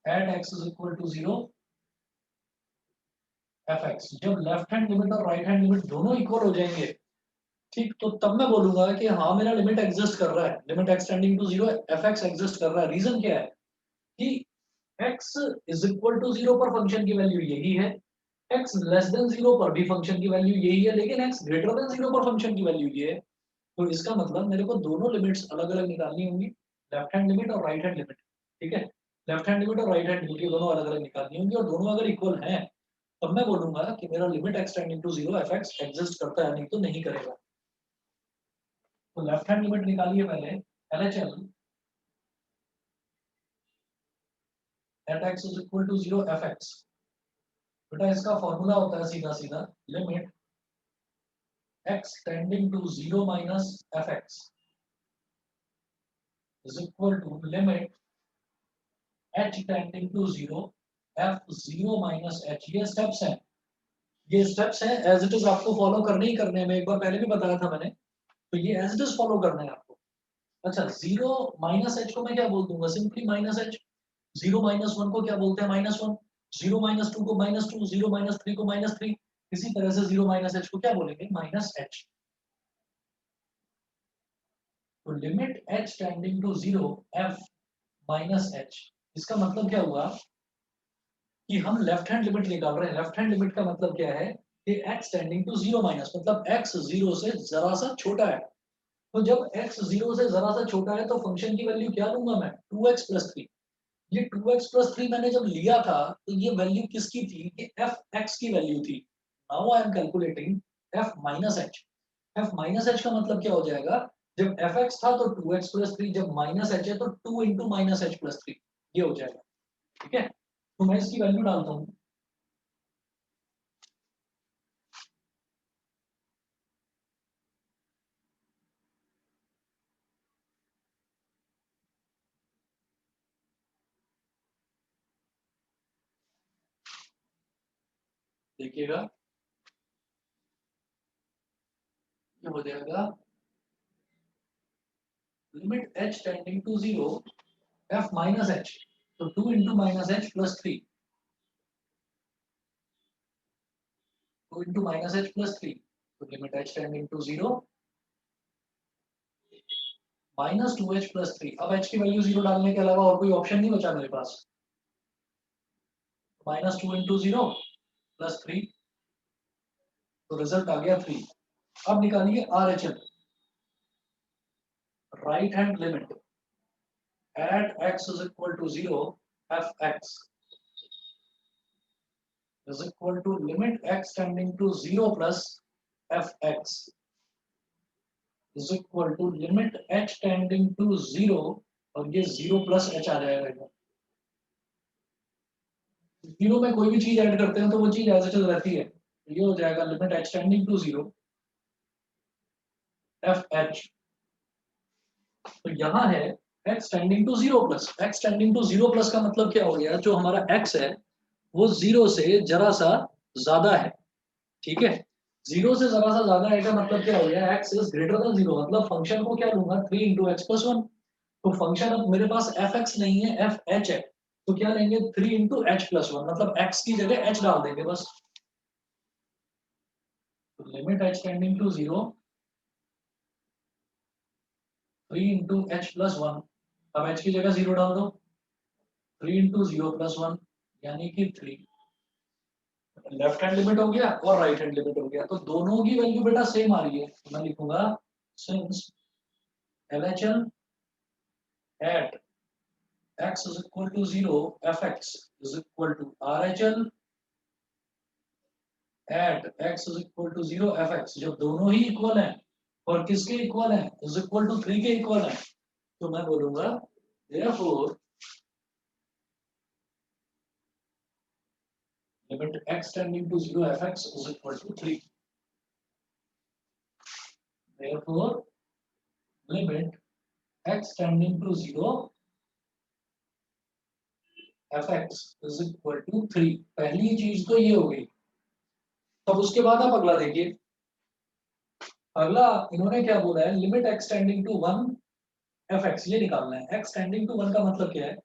at x is equal to 0 fx। जब लेफ्ट हैंड लिमिट और right hand limit दोनों equal हो जाएंगे, ठीक, तो तब मैं बोलूंगा कि हाँ मेरा लिमिट एग्जिस्ट कर रहा है, limit x tending to 0 fx exist कर रहा है। रीजन क्या है कि x is equal to 0 पर फंक्शन की वैल्यू यही है, x लेस देन 0 पर भी फंक्शन की वैल्यू यही है, लेकिन x ग्रेटर देन 0 पर फंक्शन की वैल्यू ये है। तो इसका मतलब मेरे को दोनों लिमिट्स अलग अलग निकालनी होंगी, लेफ्ट हैंड लिमिट और राइट हैंड लिमिट, ठीक है? लेफ्ट हैंड लिमिट और राइट हैंड लिमिट दोनों अलग अलग निकालनी होंगी, और दोनों अगर इक्वल हैं तब मैं बोलूंगा कि मेरा limit x tending to 0 f x exist करता है, नहीं तो नहीं करेगा। तो लेफ्ट हैंड लिमिट निकालिए पहले, LHL at x is equal to 0 f x. बेटा इसका फॉर्मूला होता है सीधा सीधा, limit x tending to 0 minus fx is equal to limit h tending to 0 f0 minus h। ये स्टेप्स हैं, ये स्टेप्स हैं, एज इट इज आपको फॉलो करने ही करने में, एक बार पहले भी बताया था मैंने, तो ये एज इट इज फॉलो करना है आपको। अच्छा, 0 माइनस h को मैं क्या बोल दूंगा, सिंपली माइनस h। 0 माइनस 1 को क्या बोलते हैं, -1। 0 माइनस 2 को -2, 0 माइनस 3 को -3, इसी तरह से 0 माइनस h को क्या बोलेंगे, -h। तो limit h tending to 0 f minus h, इसका मतलब क्या हुआ कि हम लेफ्ट हैंड लिमिट निकाल रहे हैं। लेफ्ट हैंड लिमिट का मतलब क्या है कि x टेंडिंग टू 0 माइनस, मतलब x 0 से जरा सा छोटा है। तो जब x 0 से जरा सा छोटा है तो फंक्शन की वैल्यू क्या लूंगा मैं, 2x प्लस 3। ये 2x प्लस 3 मैंने जब लिया था तो ये वैल्यू किसकी थी, कि fx की वैल्यू थी। Now I am calculating f minus h। f minus h का मतलब क्या हो जाएगा, जब fx था तो 2x प्लस 3, जब माइनस h है तो 2 इंटू माइनस h प्लस 3, ये हो जाएगा, ठीक है? तो मैं इसकी वैल्यू डालता हूँ, देखिएगा ये हो जाएगा limit h tending to 0 f minus h, तो 2 into minus h plus 3, 2 into minus h plus 3, तो limit h tending to 0 minus 2h plus 3। अब h की वैल्यू 0 डालने के अलावा और कोई ऑप्शन नहीं बचा मेरे पास, -2 इंटू 0 प्लस 3, तो रिजल्ट आ गया 3। अब निकालिए RHL, right hand limit at x is equal to 0 fx is equal to limit x tending to 0 plus fx is equal to limit h tending to 0, और ये 0 प्लस h आ जाएगा। 0 में कोई भी चीज ऐड करते हैं तो वो चीज एज इट इज रहती है, ये हो जाएगा limit h tending to 0 fh। तो यहाँ है x tending to 0 plus, x tending to 0 plus का मतलब क्या हो गया, जो हमारा x है वो 0 से जरा सा ज्यादा है, ठीक है? 0 से जरा सा ज्यादा है का मतलब क्या हो गया, x इज ग्रेटर देन 0, मतलब फंक्शन को क्या लूंगा, 3 इंटू एक्स प्लस 1। तो फंक्शन अब मेरे पास fx नहीं है, fh है, तो क्या लेंगे 3 इंटू एच प्लस वन, मतलब x की जगह h डाल देंगे बस। Limit h tending to 0 3 into h plus one, अब h की जगह 0 डाल दो, 3 इंटू 0 प्लस 1 यानी कि 3। लेफ्ट हैंड लिमिट हो गया और राइट हैंड लिमिट हो गया, तो दोनों की वैल्यू बेटा सेम आ रही है। तो मैं लिखूंगा since LHL at x is equal to 0 fx is equal to RHL at x is equal to 0 fx, जब दोनों ही इक्वल हैं और किसके इक्वल हैं, is equal to 3 के इक्वल हैं, तो मैं बोलूंगा therefore limit x tending to 0 fx is equal to 3। therefore limit x tending to 0 fx is equal to 3। पहली चीज तो ये हो गई। तब उसके बाद आप अगला देखिए, अगला इन्होंने क्या बोला है, limit x tending to 1 fx, ये निकालना है। x टेंडिंग टू 1 का मतलब क्या है,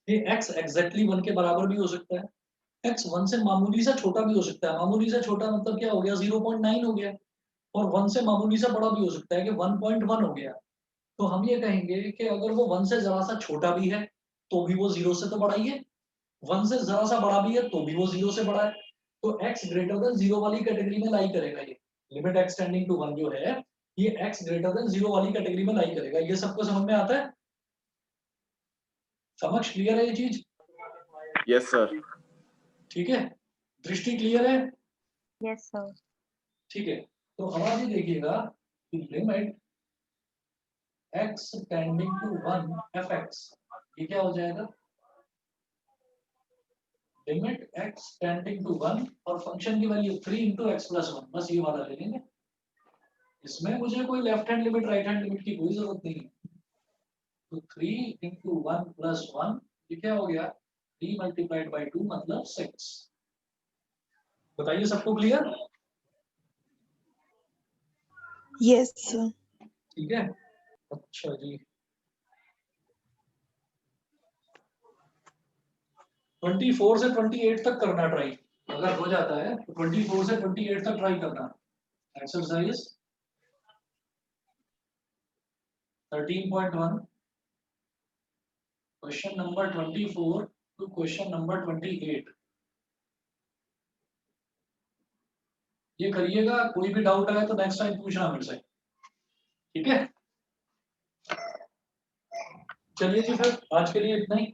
ये x एग्जैक्टली 1 के बराबर भी हो सकता है, x 1 से मामूली सा छोटा भी हो सकता है। मामूली से छोटा मतलब क्या हो गया, 0.9 हो गया, और 1 से मामूली सा बड़ा भी हो सकता है कि 1.1 हो गया। तो हम ये कहेंगे कि अगर वो 1 से जरा सा छोटा भी है तो भी वो 0 से तो बड़ा ही है, 1 से जरा सा बड़ा भी है तो भी वो 0 से बड़ा है, तो x ग्रेटर देन 0 वाली कैटेगरी में लाई करेगा। ये लिमिट x टेंडिंग टू 1 जो है, ये x ग्रेटर देन 0 वाली कैटेगरी में लाई करेगा। ये सबको समझ में आता है, समझ क्लियर है ये चीज? Yes, sir. ठीक है, दृष्टि क्लियर है? Yes, sir. ठीक है, तो हमारा ये देखिएगा कि limit x tending to 1 fx, ये क्या हो जाएगा, लिमिट x टेंडिंग टू 1 और फंक्शन की वैल्यू 3 इंटू एक्स प्लस 1, बस ये वाला ले लेंगे। इसमें मुझे कोई left hand limit right hand limit की कोई जरूरत नहीं है। तो 3 इंटू 1 प्लस 1, ये क्या हो गया, 3 मल्टीप्लाइड बाई 2 मतलब 6। बताइए सबको क्लियर? Yes, sir. ठीक है, अच्छा जी। 24 से 28 तक करना ट्राई, अगर हो जाता है तो 24 से 28 तक ट्राई करना। Exercise 13.1, question number 24 to question number 28, ये करिएगा। कोई भी डाउट आए तो नेक्स्ट टाइम पूछना मेरे से, ठीक है? चलिए जी, फिर आज के लिए इतना ही।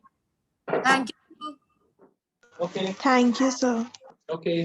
Thank you. Okay Thank you, sir. Okay.